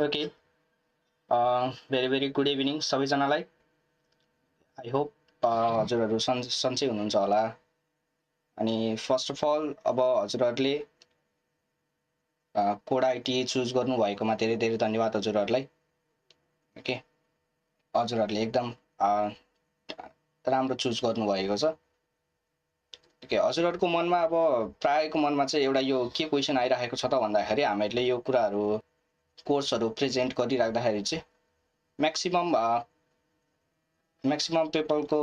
Okay, very very good evening सबैजनालाई। I hope हजुरहरू सन्चै हुनुहुन्छ होला। अनि फर्स्ट अफ अल अब हजुरहरूले कोड आइटी चुज गर्नुभएकोमा धेरै धेरै धन्यवाद हजुरहरूलाई। ओके, हजुरहरूले एकदम राम्रो चुज गर्नुभएको छ। ओके, हजुरहरूको मनमा अब प्रायको मनमा चाहिँ एउटा यो के क्वेसन आइरहेको छ त भन्दाखेरि हामीहरूले यो कुराहरू कोर्सहरू प्रेजेन्ट गरिराख्दाखेरि चाहिँ म्याक्सिमम पेपलको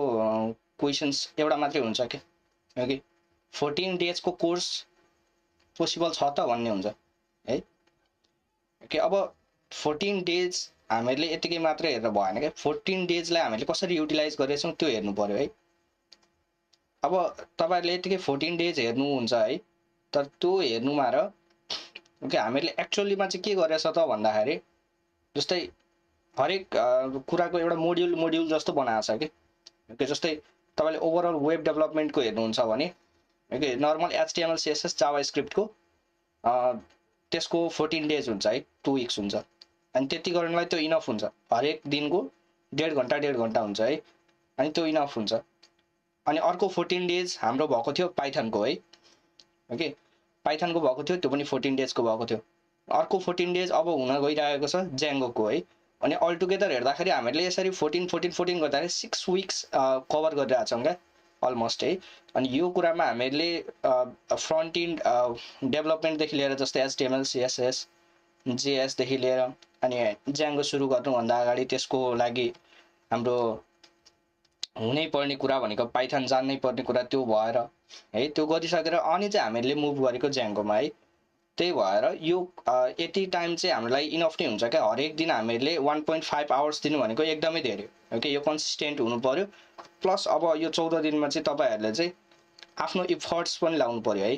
क्वेसन्स एउटा मात्रै हुन्छ कि ओके 14 डेजको कोर्स पोसिबल छ त भन्ने हुन्छ है। ओके, अब 14 डेज हामीहरूले यतिकै मात्रै हेरेर भएन क्या। 14 डेजलाई हामीले कसरी युटिलाइज गरेछौँ त्यो हेर्नु पर्यो है। अब तपाईँहरूले यतिकै 14 डेज हेर्नुहुन्छ है, तर त्यो हेर्नुमा र ओके हामीहरूले एक्चुअलीमा चाहिँ के गरेछ त भन्दाखेरि जस्तै हरेक कुराको एउटा मोड्युल जस्तो बनाएको छ कि ओके। जस्तै तपाईँले ओभरअल वेब डेभलपमेन्टको हेर्नुहुन्छ भने ओके नर्मल HTML CSS जावास्क्रिप्टको त्यसको 14 डेज हुन्छ है, 2 विक्स हुन्छ। अनि त्यति गर्नलाई त्यो इनफ हुन्छ। हरेक दिनको 1.5 घन्टा हुन्छ है, अनि त्यो इनफ हुन्छ। अनि अर्को 14 डेज हाम्रो भएको थियो पाइथनको है। ओके, पाइथनको भएको थियो, त्यो पनि 14 डेजको भएको थियो। अर्को 14 डेज अब हुन गइरहेको छ ज्याङ्गोको है। अनि अल टुगेदर हेर्दाखेरि हामीले यसरी 14 गर्दाखेरि 6 विक्स कभर गरिरहेको छौँ क्या अलमोस्ट है। अनि यो कुरामा हामीहरूले फ्रन्ट इन्ड डेभलपमेन्टदेखि लिएर जस्तै HTML CSS JS देखि लिएर अनि ज्याङ्गो सुरु गर्नुभन्दा अगाडि त्यसको लागि हाम्रो हुनै पर्ने कुरा भनेको पाइथन जान्नै पर्ने कुरा त्यो भएर है। त्यो गरिसकेर अनि चाहिँ हामीले मुभ गरेको ज्याङ्गोमा है। त्यही भएर यो यति टाइम चाहिँ हामीलाई इनफ नै हुन्छ क्या। हरेक दिन हामीले 1.5 आवर्स दिनु भनेको एकदमै धेरै ओके। यो कन्सिस्टेन्ट हुनु पर्यो। प्लस अब यो 14 दिनमा चाहिँ तपाईँहरूले चाहिँ आफ्नो इफर्ट्स पनि लाउनु पर्यो है।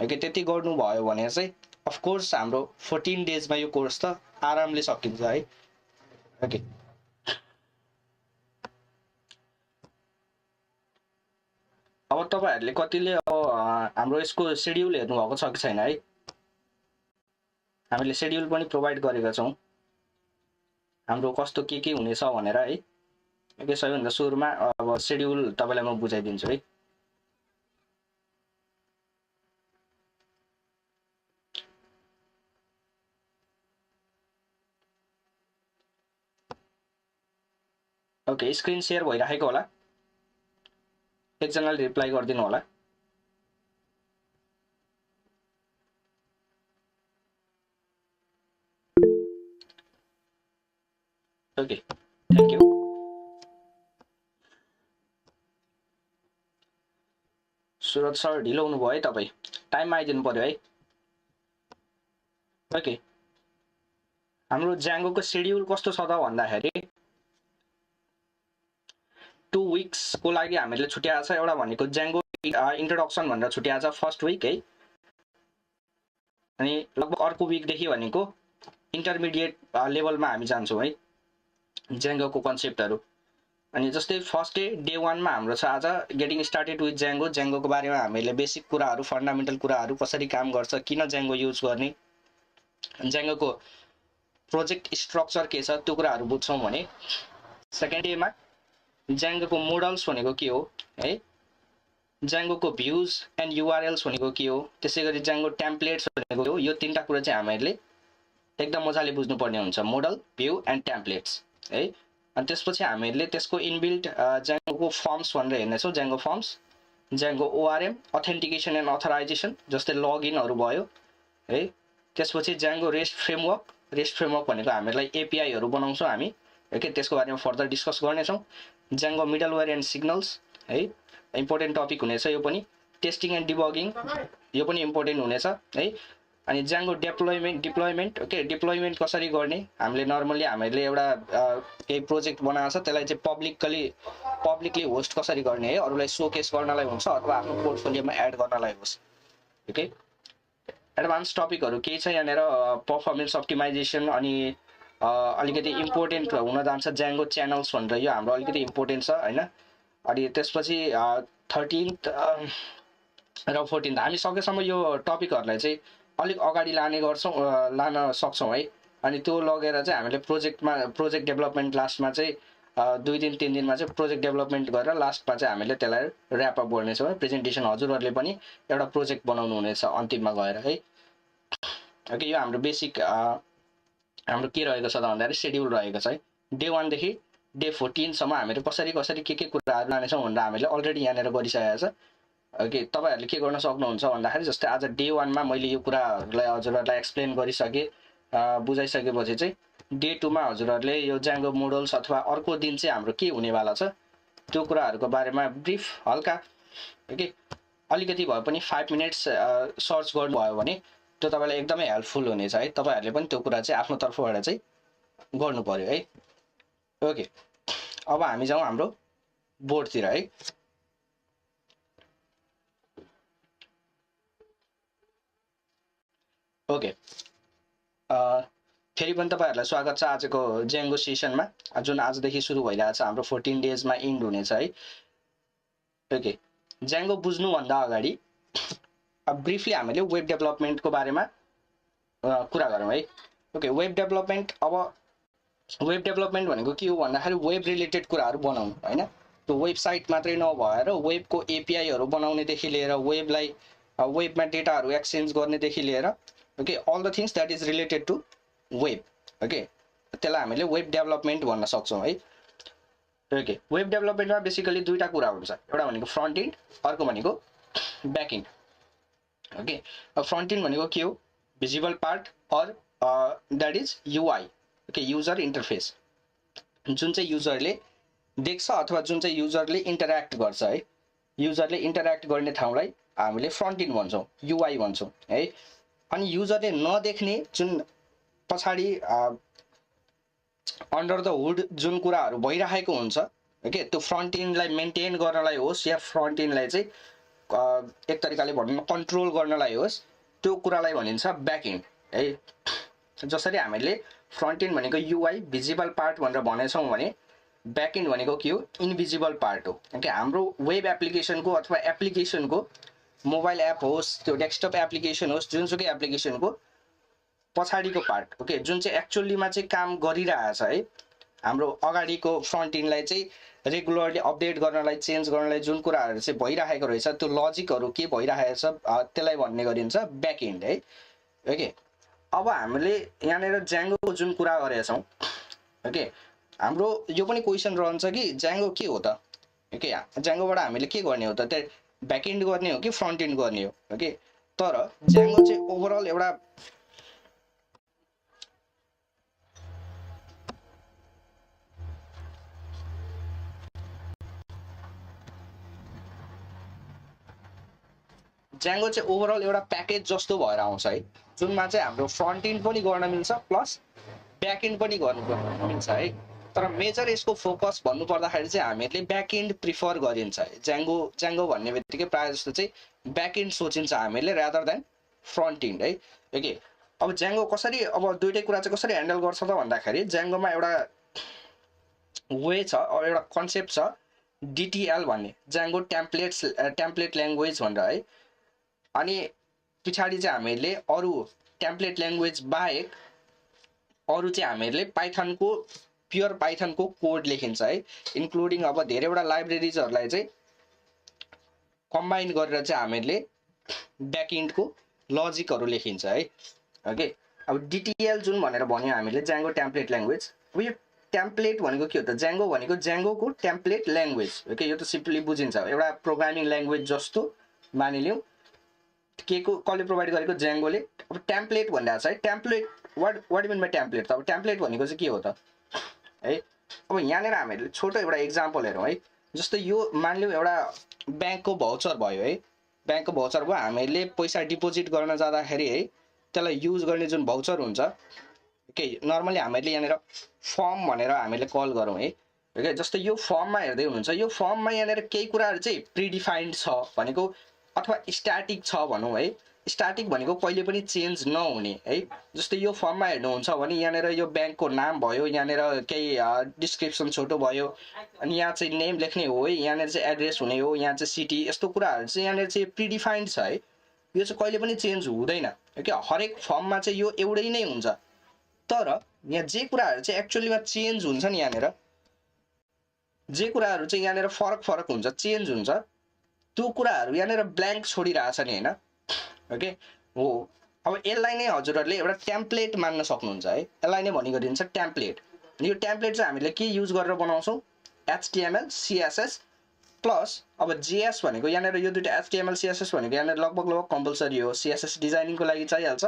ओके, त्यति गर्नुभयो भने चाहिँ अफकोर्स हाम्रो 14 डेजमा यो कोर्स त आरामले सकिन्छ है। ओके, अब तपाईँहरूले कतिले हाम्रो यसको सेड्युल हेर्नुभएको छ कि छैन है। हामीले सेड्युल पनि प्रोभाइड गरेका छौँ हाम्रो कस्तो के हुनेछ भनेर है। ओके, सबैभन्दा सुरुमा अब सेड्युल तपाईँलाई म बुझाइदिन्छु है। ओके, स्क्रिन सेयर भइराखेको होला, एकजनाले रिप्लाई गरिदिनु होला। Okay, thank you. Suraj sir ढिलो हुनुभयो है, तपाईँ टाइममा आइदिनु पर्यो है। ओके, हाम्रो ज्याङ्गोको सेड्युल कस्तो छ त भन्दाखेरि 2 विक्सको लागि हामीले छुट्याएको छ। एउटा भनेको ज्याङ्गो इन्ट्रोडक्सन भनेर छुट्याएको छ फर्स्ट विक है। अनि लगभग अर्को विकदेखि भनेको इन्टरमिडिएट लेभलमा हामी जान्छौँ है ज्याङ्गोको कन्सेप्टहरू। अनि जस्तै फर्स्ट डे 1मा हाम्रो छ आज गेटिङ स्टार्टेड विथ ज्याङ्गो। ज्याङ्गोको बारेमा हामीले बेसिक कुराहरू फन्डामेन्टल कुराहरू कसरी काम गर्छ, किन ज्याङ्गो युज गर्ने, ज्याङ्गोको प्रोजेक्ट स्ट्रक्चर के छ त्यो कुराहरू बुझ्छौँ भने सेकेन्ड डेमा ज्याङ्गोको मोडल्स भनेको के हो है, ज्याङ्गोको भ्युज एन्ड युआरएल्स भनेको के हो, त्यसै गरी ज्याङ्गो टेम्प्लेट्स भनेको के हो। यो तीनटा कुरा चाहिँ हामीहरूले एकदम मजाले बुझ्नुपर्ने हुन्छ, मोडल, भ्यू एन्ड टेम्प्लेट्स है। अनि त्यसपछि हामीहरूले त्यसको इनबिल्ट ज्याङ्गोको फर्म्स भनेर हेर्नेछौँ। Django forms, Django ORM authentication and authorization जस्तै लगइनहरू भयो है। त्यसपछि ज्याङ्गो रेस्ट फ्रेमवर्क भनेको हामीहरूलाई APIहरू बनाउँछौँ हामी ओके, त्यसको बारेमा फर्दर डिस्कस गर्नेछौँ। ज्याङ्गो मिडलवेयर एन्ड सिग्नल्स है, इम्पोर्टेन्ट टपिक हुनेछ यो पनि। टेस्टिङ एन्ड डिबगिङ यो पनि इम्पोर्टेन्ट हुनेछ है। अनि ज्याङ्गो डिप्लोइमेन्ट ओके, डिप्लोइमेन्ट कसरी गर्ने, हामीले एउटा केही प्रोजेक्ट बनाएको छ त्यसलाई चाहिँ पब्लिकली होस्ट कसरी गर्ने है, अरूलाई सोकेस गर्नलाई हुन्छ अथवा आफ्नो पोर्टफोलियोमा एड गर्नलाई होस् ओके। एडभान्स टपिकहरू केही छ यहाँनिर, पर्फर्मेन्स अप्टिमाइजेसन अनि अलिकति इम्पोर्टेन्ट हुन जान्छ ज्याङ्गो च्यानल्स भनेर, यो हाम्रो अलिकति इम्पोर्टेन्ट छ होइन। अनि त्यसपछि 13th र 14th हामी सकेसम्म यो टपिकहरूलाई चाहिँ अलिक अगाडि लान सक्छौँ है। अनि त्यो लगेर चाहिँ हामीले प्रोजेक्ट डेभलपमेन्ट लास्टमा चाहिँ 2 दिन 3 दिनमा चाहिँ प्रोजेक्ट डेभलपमेन्ट गरेर लास्टमा चाहिँ हामीले त्यसलाई ऱ्यापअप गर्नेछौँ। प्रेजेन्टेसन हजुरहरूले पनि एउटा प्रोजेक्ट बनाउनु हुनेछ अन्तिममा गएर है। ओके, यो हाम्रो बेसिक हाम्रो के रहेको छ त भन्दाखेरि सेड्युल रहेको छ है। डे 1 देखि डे 14 सम्म हामीले कसरी के कुराहरू लानेछौँ भनेर हामीले अलरेडी यहाँनिर गरिसकेको छ। ओके, तपाईहरूले के गर्न सक्नुहुन्छ भन्दाखेरि जस्तै आज डे 1 मा मैले यो कुराहरूलाई हजुरहरूलाई एक्सप्लेन गरिसकेँ, बुझाइसकेपछि चाहिँ डे 2 मा हजुरहरूले यो ज्याङ्गो मोडल्स अथवा अर्को दिन चाहिँ हाम्रो के हुनेवाला छ त्यो कुराहरूको बारेमा ब्रिफ हल्का ओके अलिकति भए पनि 5 मिनट्स सर्च गर्नुभयो भने त्यो तपाईँलाई एकदमै हेल्पफुल हुनेछ है। तपाईँहरूले पनि त्यो कुरा चाहिँ आफ्नो तर्फबाट चाहिँ गर्नु पर्यो है। ओके, अब हामी जाउँ हाम्रो बोर्डतिर है। ओके, फेरि पनि तपाईँहरूलाई स्वागत छ आजको ज्याङ्गो सेसनमा, जुन आजदेखि सुरु भइरहेछ। हाम्रो 14 डेजमा इन्ड हुनेछ है। ओके, ज्याङ्गो बुझ्नुभन्दा अगाडि अब ब्रिफली हामीले वेब डेभलपमेन्टको बारेमा कुरा गरौँ है। ओके, वेब डेभलपमेन्ट भनेको के हो भन्दाखेरि वेब रिलेटेड कुराहरू बनाउनु होइन। त्यो वेबसाइट मात्रै नभएर वेबको एपिआईहरू बनाउनेदेखि लिएर वेबमा डेटाहरू एक्सचेन्ज गर्नेदेखि लिएर okay all the things that is related to web. Okay, त्यसलाई हामीले वेब डेभलपमेन्ट भन्न सक्छौँ है। ओके, वेब डेभलपमेन्टमा बेसिकली दुईवटा कुरा हुन्छ, एउटा भनेको फ्रन्ट इन्ड, अर्को भनेको back end. Okay, front end भनेको के हो? Visible part or that is UI. Okay, user interface, जुन चाहिँ युजरले देख्छ अथवा जुन चाहिँ युजरले इन्टरेक्ट गर्छ है। युजरले इन्टरेक्ट गर्ने ठाउँलाई हामीले फ्रन्ट इन्ड भन्छौँ, युआई भन्छौँ है। अनि युजरले नदेख्ने जुन पछाडि अन्डर द हुड जुन कुराहरू भइरहेको हुन्छ ओके त्यो फ्रन्ट इन्डलाई मेन्टेन गर्नलाई होस् या फ्रन्ट इन्डलाई चाहिँ एक तरिकाले भनौँ कन्ट्रोल गर्नलाई होस्, त्यो कुरालाई भनिन्छ ब्याक इन्ड है। जसरी हामीले फ्रन्ट इन्ड भनेको युआई भिजिबल पार्ट भनेर भनेछौँ भने ब्याक इन्ड भनेको के हो? इन्भिजिबल पार्ट हो। ओके, हाम्रो वेब एप्लिकेसनको अथवा एप्लिकेसनको मोबाइल एप होस्, त्यो डेस्कटप एप्लिकेसन होस्, जुनसुकै एप्लिकेसनको पछाडिको पार्ट ओके जुन चाहिँ एक्चुअलीमा चाहिँ काम गरिरहेछ है। हाम्रो अगाडिको फ्रन्ट इन्डलाई चाहिँ रेगुलरली अपडेट गर्नलाई, चेन्ज गर्नलाई जुन कुराहरू चाहिँ भइरहेको रहेछ, त्यो लजिकहरू के भइरहेको छ त्यसलाई भन्ने गरिन्छ ब्याक इन्ड है। ओके, अब हामीले यहाँनिर ज्याङ्गोको जुन कुरा गरेछौँ ओके हाम्रो यो पनि क्वेसन रहन्छ कि ज्याङ्गो के हो त? ओके, ज्याङ्गोबाट हामीले के गर्ने हो त? त्यो ब्याक इन्ड गर्ने हो कि फ्रन्ट इन्ड गर्ने हो? ओके, तर ज्याङ्गो चाहिँ ओभरअल एउटा ज्याङ्गो चाहिँ ओभरअल एउटा प्याकेज जस्तो भएर आउँछ है, जुनमा चाहिँ हाम्रो फ्रन्ट इन्ड पनि गर्न मिल्छ प्लस ब्याक इन्ड पनि गर्नु मिल्छ है। तर मेजर यसको फोकस भन्नुपर्दाखेरि चाहिँ हामीहरूले ब्याक इन्ड प्रिफर गरिन्छ है। ज्याङ्गो भन्ने बित्तिकै प्रायः जस्तो चाहिँ ब्याक इन्ड सोचिन्छ हामीले रादर देन फ्रन्ट इन्ड है। ओके, अब ज्याङ्गो कसरी, अब दुइटै कुरा चाहिँ कसरी ह्यान्डल गर्छ त भन्दाखेरि ज्याङ्गोमा एउटा वे छ, एउटा कन्सेप्ट छ डिटिएल भन्ने, ज्याङ्गो टेम्प्लेट ल्याङ्ग्वेज भनेर है। अनि पछाडि चाहिँ हामीले अरू टेम्प्लेट ल्याङ्ग्वेज बाहेक अरू चाहिँ हामीहरूले पाइथनको प्योर पाइथनको कोड लेखिन्छ है, इन्क्लुडिङ अब धेरैवटा लाइब्रेरिजहरूलाई चाहिँ कम्बाइन गरेर चाहिँ हामीहरूले ब्याक इन्डको लजिकहरू लेखिन्छ है। ओके, अब डिटिएल जुन भनेर भन्यो हामीले ज्याङ्गो टेम्प्लेट ल्याङ्ग्वेज। अब यो टेम्प्लेट भनेको के हो त? ज्याङ्गो भनेको ज्याङ्गोको टेम्प्लेट ल्याङ्ग्वेज। ओके, यो त सिम्पली बुझिन्छ, एउटा प्रोग्रामिङ ल्याङ्ग्वेज जस्तो मानिलिउँ। के को कसले प्रोभाइड गरेको? ज्याङ्गोले। अब टेम्प्लेट भनिरहेको छ है। Template what mean by template त? अब टेम्प्लेट भनेको चाहिँ के हो त है? अब यहाँनिर हामीले छोटो एउटा इक्जाम्पल हेरौँ है। जस्तै यो मानिलिउँ एउटा ब्याङ्कको भाउचर भयो है। ब्याङ्कको भाउचर भयो, हामीले पैसा डिपोजिट गर्न जाँदाखेरि है त्यसलाई युज गर्ने जुन भाउचर हुन्छ ओके नर्मली हामीले यहाँनिर फर्म भनेर हामीले कल गरौँ है। ओके, जस्तै यो फर्ममा हेर्दै हुनुहुन्छ, यो फर्ममा यहाँनिर केही कुराहरू चाहिँ प्रिडिफाइन्ड छ भनेको अथवा स्ट्याटिक छ भनौँ है। स्ट्याटिक भनेको कहिले पनि चेन्ज नहुने है। जस्तै यो फर्ममा हेर्नुहुन्छ भने यहाँनिर यो ब्याङ्कको नाम भयो, यहाँनिर केही डिस्क्रिप्सन छोटो भयो, अनि यहाँ चाहिँ नेम लेख्ने हो है, यहाँनिर चाहिँ एड्रेस हुने हो, यहाँ चाहिँ सिटी, यस्तो कुराहरू चाहिँ यहाँनिर चाहिँ प्रिडिफाइन्ड छ है। यो चाहिँ कहिले पनि चेन्ज हुँदैन। ओके, हरेक फर्ममा चाहिँ यो एउटै नै हुन्छ। तर यहाँ जे कुराहरू चाहिँ एक्चुअलीमा चेन्ज हुन्छ नि यहाँनिर, जे कुराहरू चाहिँ यहाँनिर फरक फरक हुन्छ, चेन्ज हुन्छ, त्यो कुराहरू यहाँनिर ब्ल्याङ्क छोडिरहेछ नि होइन। ओके हो, अब यसलाई नै हजुरहरूले एउटा टेम्प्लेट मान्न सक्नुहुन्छ है। यसलाई नै भन्ने गरिन्छ टेम्प्लेट। यो टेम्प्लेट चाहिँ हामीले के युज गरेर बनाउँछौँ, HTML CSS प्लस अब JS भनेको यहाँनिर यो दुईटा HTML CSS भनेको यहाँनिर लगभग कम्पलसरी हो। CSS डिजाइनिङको लागि चाहिहाल्छ,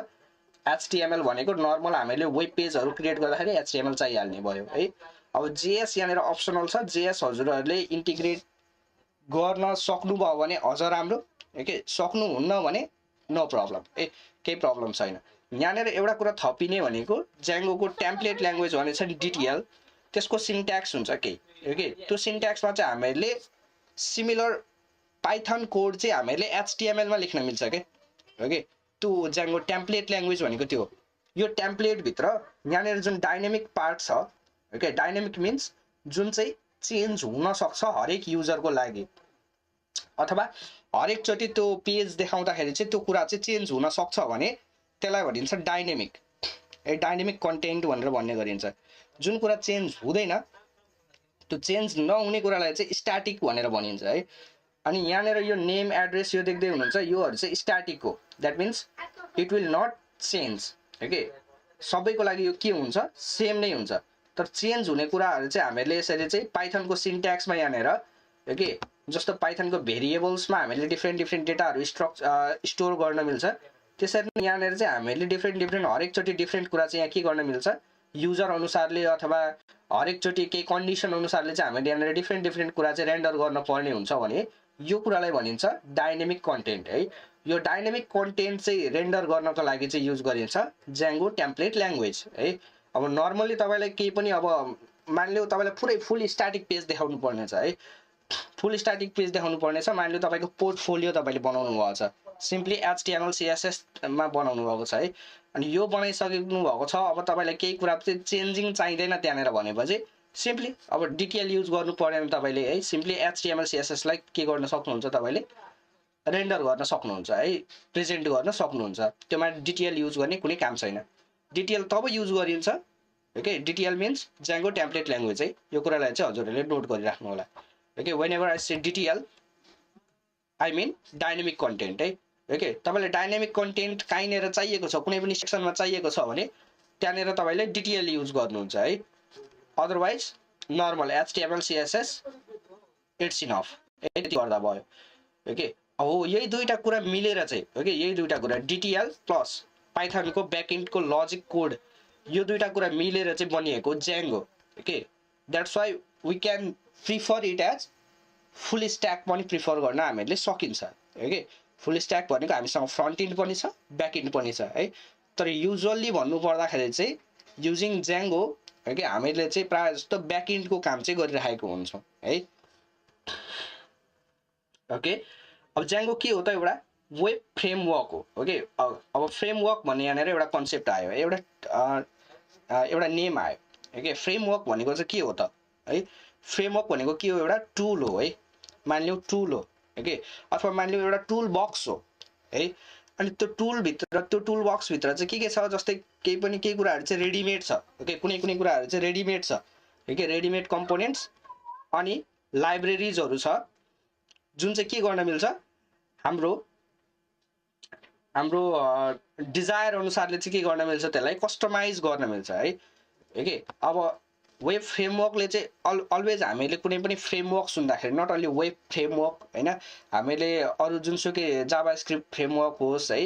HTML भनेको नर्मल हामीले वेब पेजहरू क्रिएट गर्दाखेरि HTML चाहिहाल्ने भयो है। अब JS यहाँनिर अप्सनल छ, JS हजुरहरूले इन्टिग्रेट गर्न सक्नुभयो भने अझ राम्रो, ओके सक्नुहुन्न भने नो प्रब्लम, केही प्रब्लम छैन। यहाँनिर एउटा कुरा थपिने भनेको ज्याङ्गोको टेम्प्लेट ल्याङ्ग्वेज भनेको छ नि DTL, त्यसको सिन्ट्याक्स हुन्छ केही, ओके त्यो सिन्ट्याक्समा चाहिँ हामीले सिमिलर पाइथन कोड चाहिँ हामीले HTML मा लेख्न मिल्छ के, ओके त्यो ज्याङ्गो टेम्प्लेट ल्याङ्ग्वेज भनेको त्यो हो। यो टेम्प्लेट भित्र यहाँनिर जुन डाइनामिक पार्ट छ, ओके डाइनामिक मिन्स जुन चाहिँ चेन्ज हुन सक्छ हरेक युजरको लागि, अथवा हरेक चोटि त्यो पेज देखाउँदाखेरि चाहिँ त्यो कुरा चाहिँ चेन्ज हुन सक्छ भने त्यसलाई भनिन्छ डाइनामिक, डाइनामिक कन्टेन्ट भनेर भन्ने गरिन्छ। जुन कुरा चेन्ज हुँदैन, त्यो चेन्ज नहुने कुरालाई चाहिँ स्ट्याटिक भनेर भनिन्छ है। अनि यहाँनिर यो नेम एड्रेस यो देख्दै हुनुहुन्छ, योहरू चाहिँ स्ट्याटिक हो, that means it will not change, okay सबैको लागि यो के हुन्छ, सेम नै हुन्छ। तर चेन्ज हुने कुराहरू चाहिँ हामीले यसरी चाहिँ पाइथनको सिन्ट्याक्समा यहाँनिर, ओके जस्तो पाइथनको भेरिएबल्समा हामीले डिफ्रेन्ट डेटाहरू स्टोर गर्न मिल्छ, त्यसरी नै यहाँनिर चाहिँ हामीले डिफ्रेन्ट हरेकचोटि डिफ्रेन्ट कुरा चाहिँ यहाँ के गर्न मिल्छ, युजर अनुसारले अथवा हरेकचोटि केही कन्डिसन अनुसारले चाहिँ हामीले यहाँनिर डिफ्रेन्ट कुरा चाहिँ रेन्डर गर्न पर्ने हुन्छ भने यो कुरालाई भनिन्छ डाइनामिक कन्टेन्ट है। यो डाइनामिक कन्टेन्ट चाहिँ रेन्डर गर्नको लागि चाहिँ युज गरिन्छ ज्याङ्गो टेम्प्लेट ल्याङ्ग्वेज है। अब नर्मली तपाईँलाई केही पनि अब मानिलियो तपाईँलाई पुरै फुल स्ट्याटिक पेज देखाउनु पर्ने छ है, फुल स्ट्याटिक पेज देखाउनु पर्ने छ। मानिलियो तपाईँको पोर्टफोलियो तपाईँले बनाउनु भएको छ, सिम्पली HTML CSS मा बनाउनु भएको छ है, अनि यो बनाइसक्नु भएको छ, अब तपाईँलाई केही कुरा चाहिँ चेन्जिङ चाहिँदैन त्यहाँनिर भनेपछि सिम्पली अब DTL युज गर्नु परेन तपाईँले है, सिम्पली HTML CSS लाई के गर्न सक्नुहुन्छ, तपाईँले रेन्डर गर्न सक्नुहुन्छ है, प्रेजेन्ट गर्न सक्नुहुन्छ। त्योमा DTL युज गर्ने कुनै काम छैन। DTL तब युज गरिन्छ, okay DTL means Django template language है, यो कुरालाई चाहिँ हजुरहरूले नोट गरिराख्नु होला। Okay whenever I say DTL I mean dynamic content है, ओके तपाईँलाई डाइनामिक कन्टेन्ट कहीँनिर चाहिएको छ, कुनै पनि सेक्सनमा चाहिएको छ भने त्यहाँनिर तपाईँले DTL युज गर्नुहुन्छ है, otherwise normal HTML CSS it's enough, यति गर्दा भयो। ओके अब यही दुईटा कुरा मिलेर चाहिँ, ओके यही दुईटा कुरा DTL प्लस पाइथनको ब्याकएन्डको लजिक कोड, यो दुईटा कुरा मिलेर चाहिँ बनिएको Django, okay that's why we can prefer it as full stack पनि प्रिफर गर्न हामीहरूले सकिन्छ। ओके फुल स्ट्याक भनेको हामीसँग फ्रन्ट इन्ड पनि छ, ब्याक इन्ड पनि छ है, तर युजुअल्ली भन्नु पर्दाखेरि चाहिँ युजिङ ज्याङ्गो, ओके हामीले चाहिँ प्रायः जस्तो ब्याक इन्डको काम चाहिँ गरिरहेको हुन्छौँ है। ओके अब ज्याङ्गो के हो त, एउटा वेब फ्रेमवर्क हो। ओके अब फ्रेमवर्क भन्ने यहाँनिर एउटा कन्सेप्ट आयो, एउटा नेम आयो। ओके फ्रेमवर्क भनेको चाहिँ के हो त है, फ्रेमवर्क भनेको के हो, एउटा टुल हो है, मानिलियो टुल हो, ओके अथवा मानिलियो एउटा टुल बक्स हो है। अनि त्यो टुलभित्र, त्यो टुल बक्सभित्र चाहिँ के छ, जस्तै केही कुराहरू चाहिँ रेडिमेड छ, ओके कुनै कुराहरू चाहिँ रेडिमेड छ, ओके रेडिमेड कम्पोनेन्ट्स अनि लाइब्रेरिजहरू छ जुन चाहिँ के गर्न मिल्छ, हाम्रो डिजायर अनुसारले चाहिँ के गर्न मिल्छ, त्यसलाई कस्टमाइज गर्न मिल्छ है। ओके अब वेब फ्रेमवर्कले चाहिँ अलवेज हामीले कुनै पनि फ्रेमवर्क सुन्दाखेरि नट ओन्ली वेब फ्रेमवर्क होइन, हामीले अरू जुनसुकै जाभास्क्रिप्ट फ्रेमवर्क होस् है,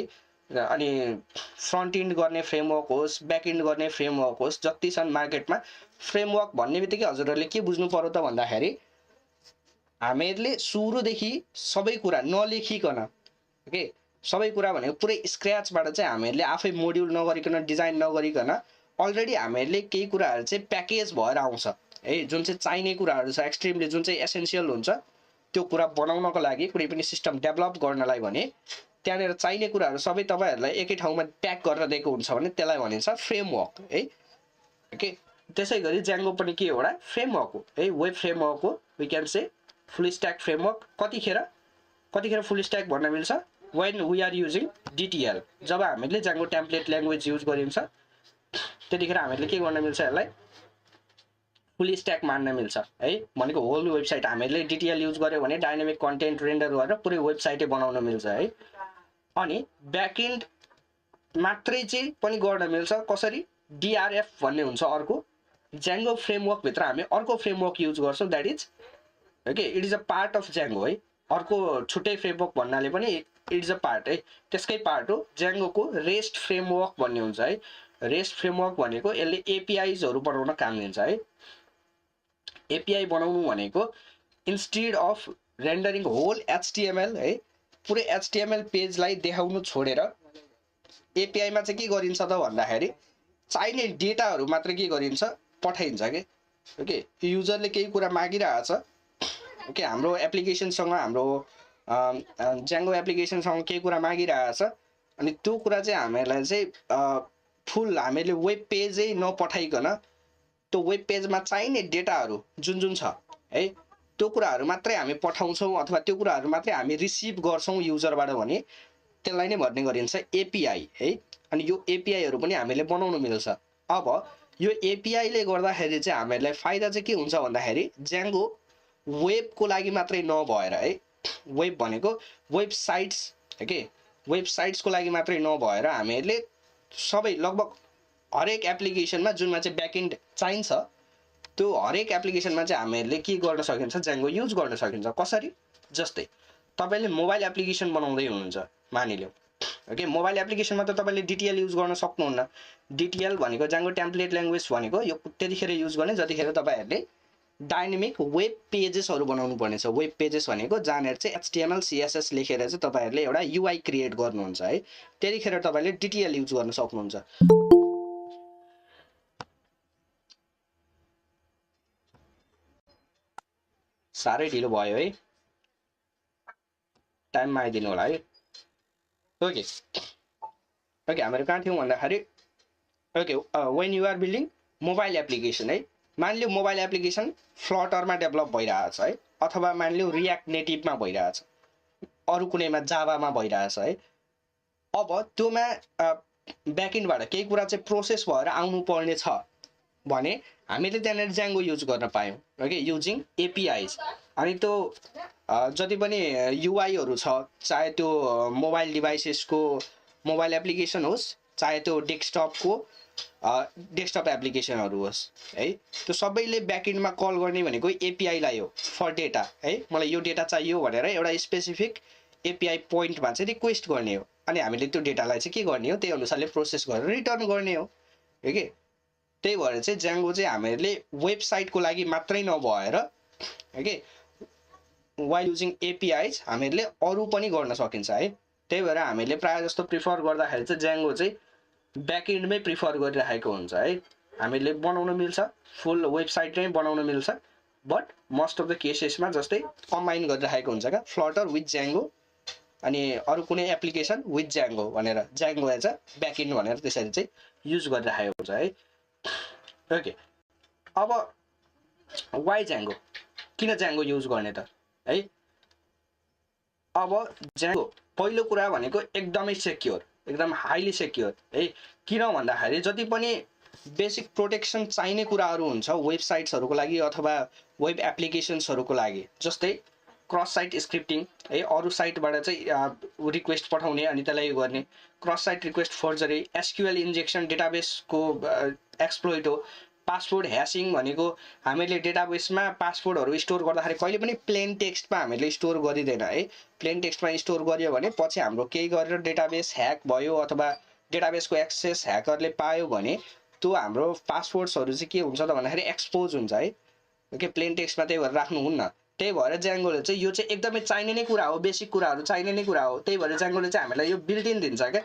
अनि फ्रन्ट इन्ड गर्ने फ्रेमवर्क होस्, ब्याक इन्ड गर्ने फ्रेमवर्क होस्, जति छन् मार्केटमा, फ्रेमवर्क भन्ने बित्तिकै हजुरहरूले के बुझ्नु पर्यो त भन्दाखेरि हामीहरूले सुरुदेखि सबै कुरा नलेखिकन, ओके सबै कुरा भनेको पुरै स्क्रैचबाट चाहिँ हामीहरूले आफै मोड्युल नगरिकन, डिजाइन नगरिकन अलरेडी हामीहरूले केही कुराहरू चाहिँ प्याकेज भएर आउँछ है, जुन चाहिँ चाहिने कुराहरू छ एक्सट्रिमली, जुन चाहिँ एसेन्सियल हुन्छ त्यो कुरा बनाउनको लागि, कुनै पनि सिस्टम डेभलप गर्नलाई भने त्यहाँनिर चाहिने कुराहरू सबै तपाईँहरूलाई एकै ठाउँमा प्याक गरेर दिएको हुन्छ भने त्यसलाई भनिन्छ फ्रेमवर्क है। ओके त्यसै गरी ज्याङ्गो पनि के एउटा फ्रेमवर्क हो है, वेब फ्रेमवर्क हो, we can say full stack framework. कतिखेर फुल स्ट्याक भन्न मिल्छ, when we are using DTL, जब हामीले ज्याङ्गो टेम्प्लेट ल्याङ्ग्वेज युज गरिन्छ त्यतिखेर हामीले के गर्न मिल्छ यसलाई फुल स्ट्याक मान्न मिल्छ है भनेको होल वेबसाइट हामीले डिटिएल युज गर्यो भने डाइनामिक कन्टेन्ट रेन्डर गरेर पुरै वेबसाइटै बनाउन मिल्छ है अनि ब्याकएन्ड मात्रै चाहिँ पनि गर्न मिल्छ कसरी DRF भन्ने हुन्छ अर्को Django फ्रेमवर्क भित्र हामी अर्को फ्रेमवर्क युज गर्छौं that is okay it is a part of Django है अर्को छुट्टै फ्रेमवर्क भन्नाले पनि इट इज अ पार्ट है त्यसकै पार्ट हो Django को रेस्ट फ्रेमवर्क भन्ने हुन्छ है रेस्ट फ्रेमवर्क भनेको यसले APIs हरु बनाउन काम दिन्छ है API बनाउनु भनेको instead of rendering whole HTML है पुरै HTML पेजलाई देखाउनु छोडेर API मा चाहिँ के गरिन्छ त भन्दाखेरि चाहिने डेटाहरु मात्र के गरिन्छ पठाइन्छ के ओके युजरले केही कुरा मागिरहेछ ओके हाम्रो एप्लिकेसनसँग हाम्रो Django एप्लिकेसनसँग केही कुरा मागिरहेछ अनि त्यो कुरा चाहिँ हामीलाई चाहिँ फुल हामीले वेब पेजै नपठाइकन त्यो वेब पेजमा चाहिने डेटाहरु जुन जुन छ है त्यो कुराहरु मात्रै हामी पठाउँछौं अथवा त्यो कुराहरु मात्रै हामी रिसिभ गर्छौं युजरबाट भने त्यसलाई नै भन्ने गरिन्छ API है अनि यो API हरु पनि हामीले बनाउन मिल्छ अब यो API ले गर्दाखेरि चाहिँ हामीलाई फाइदा चाहिँ के हुन्छ भन्दाखेरि Django वेबको लागि मात्रै नभएर है वेब भनेको वेबसाइट्स ओके वेबसाइट्सको लागि मात्रै नभएर हामीले सबै लगभग हरेक एप्लिकेसनमा जुनमा चाहिँ ब्याकएन्ड चाहिन्छ त्यो हरेक एप्लिकेसनमा चाहिँ हामीले के गर्न सकिन्छ Django युज गर्न सकिन्छ कसरी जस्तै तपाईले मोबाइल एप्लिकेसन बनाउँदै हुनुहुन्छ मानिलियौ ओके मोबाइल एप्लिकेसनमा त तपाईले DTL युज गर्न सक्नुहुन्न DTL भनेको Django टेम्प्लेट ल्याङ्ग्वेज भनेको यो त्यतिखेर युज गर्ने जतिखेर तपाईहरुले डाइनामिक वेब पेजेसहरु बनाउनु पर्नेछ वेब पेजेस भनेको जहाँनेर चाहिँ HTML CSS लेखेर चाहिँ तपाईहरुले एउटा UI क्रिएट गर्नुहुन्छ है त्यतिखेर तपाईले DTL युज गर्न सक्नुहुन्छ सारै ढिलो भयो है टाइममा आइदिनु होला है ओके ओके हाम्रो कहाँ थियौं भन्दाखेरि okay when you are building mobile application है मानिलियौ मोबाइल एप्लिकेसन फ्लटरमा डेभलप भइरहेछ है अथवा मानिलियौ रियाक्ट नेटिभमा भइरहेछ अरु कुनैमा जावामा भइरहेछ है अब त्योमा ब्याकएन्डबाट केही कुरा चाहिँ प्रोसेस भएर आउनु पर्ने छ भने हामीले त्यहाँनेर Django युज गर्न पायौं ओके युजिङ APIs अनि त्यो जति पनि UI हरु छ चाहे त्यो मोबाइल डिभाइसेसको मोबाइल एप्लिकेसन होस् चाहे त्यो डेस्कटपको डेस्कटप एप्लिकेसनहरु होस् है त्यो सबैले ब्याकएन्डमा कल गर्ने भनेको API लाई हो फर डेटा है मलाई यो डेटा चाहियो भनेर एउटा स्पेसिफिक API पोइन्टमा चाहिँ रिक्वेस्ट गर्ने हो अनि हामीले त्यो डेटालाई चाहिँ के गर्ने हो त्यही अनुसारले प्रोसेस गरेर रिटर्न गर्ने हो ओके त्यही भएर चाहिँ Django चाहिँ हामीले वेबसाइटको लागि मात्रै नभएर ओके while using APIs हामीले अरु पनि गर्न सकिन्छ है त्यही भएर हामीले प्राय जस्तो प्रिफर गर्दाखेरि चाहिँ Django चाहिँ ब्याकएन्डमै प्रिफर गरिरहेको हुन्छ है हामीले बनाउन मिल्छ फुल वेबसाइट नै बनाउन मिल्छ बट मोस्ट अफ द केसेसमा जस्तै कम्बाइन गरिरहेको हुन्छ का फ्लटर विथ Django अनि अरु कुनै एप्लिकेसन विथ Django भनेर Django एज अ ब्याकएन्ड भनेर त्यसरी चाहिँ युज गरिरहेको हुन्छ है ओके अब वाइ Django किन Django युज गर्ने त है अब Django पहिलो कुरा भनेको एकदमै सेक्युर एकदम हाइली सेक्युर है किन भन्दाखेरि जति पनि बेसिक प्रोटेक्सन चाहिने कुराहरु हुन्छ वेबसाइट्सहरुको लागि अथवा वेब एप्लिकेसन्सहरुको लागि जस्तै क्रस साइट स्क्रिप्टिङ है अरु साइटबाट चाहिँ रिक्वेस्ट पठाउने अनि त्यसलाई गर्ने cross site request forgery SQL injection डेटाबेसको एक्सप्लोइट हो पासवर्ड ह्याशिङ भनेको हामीले डेटाबेसमा पासवर्डहरु स्टोर गर्दाखेरि कहिले पनि प्लेन टेक्स्टमा हामीले स्टोर गरिदैन है प्लेन टेक्स्टमा स्टोर गरियो भने पछि हाम्रो केही गरेर डेटाबेस ह्याक भयो अथवा डेटाबेसको एक्सेस ह्याकरले पायो भने त्यो हाम्रो पासवर्ड्सहरु चाहिँ के हुन्छ त भन्दाखेरि एक्सपोज हुन्छ है ओके प्लेन टेक्स्टमा त्यही भएर राख्नु हुन्न त्यही भएर Django ले चाहिँ यो चाहिँ एकदमै चाहिने नै कुरा हो बेसिक कुराहरु चाहिने नै कुरा हो त्यही भएर Django ले चाहिँ हामीलाई यो बिल्ट इन दिन्छ के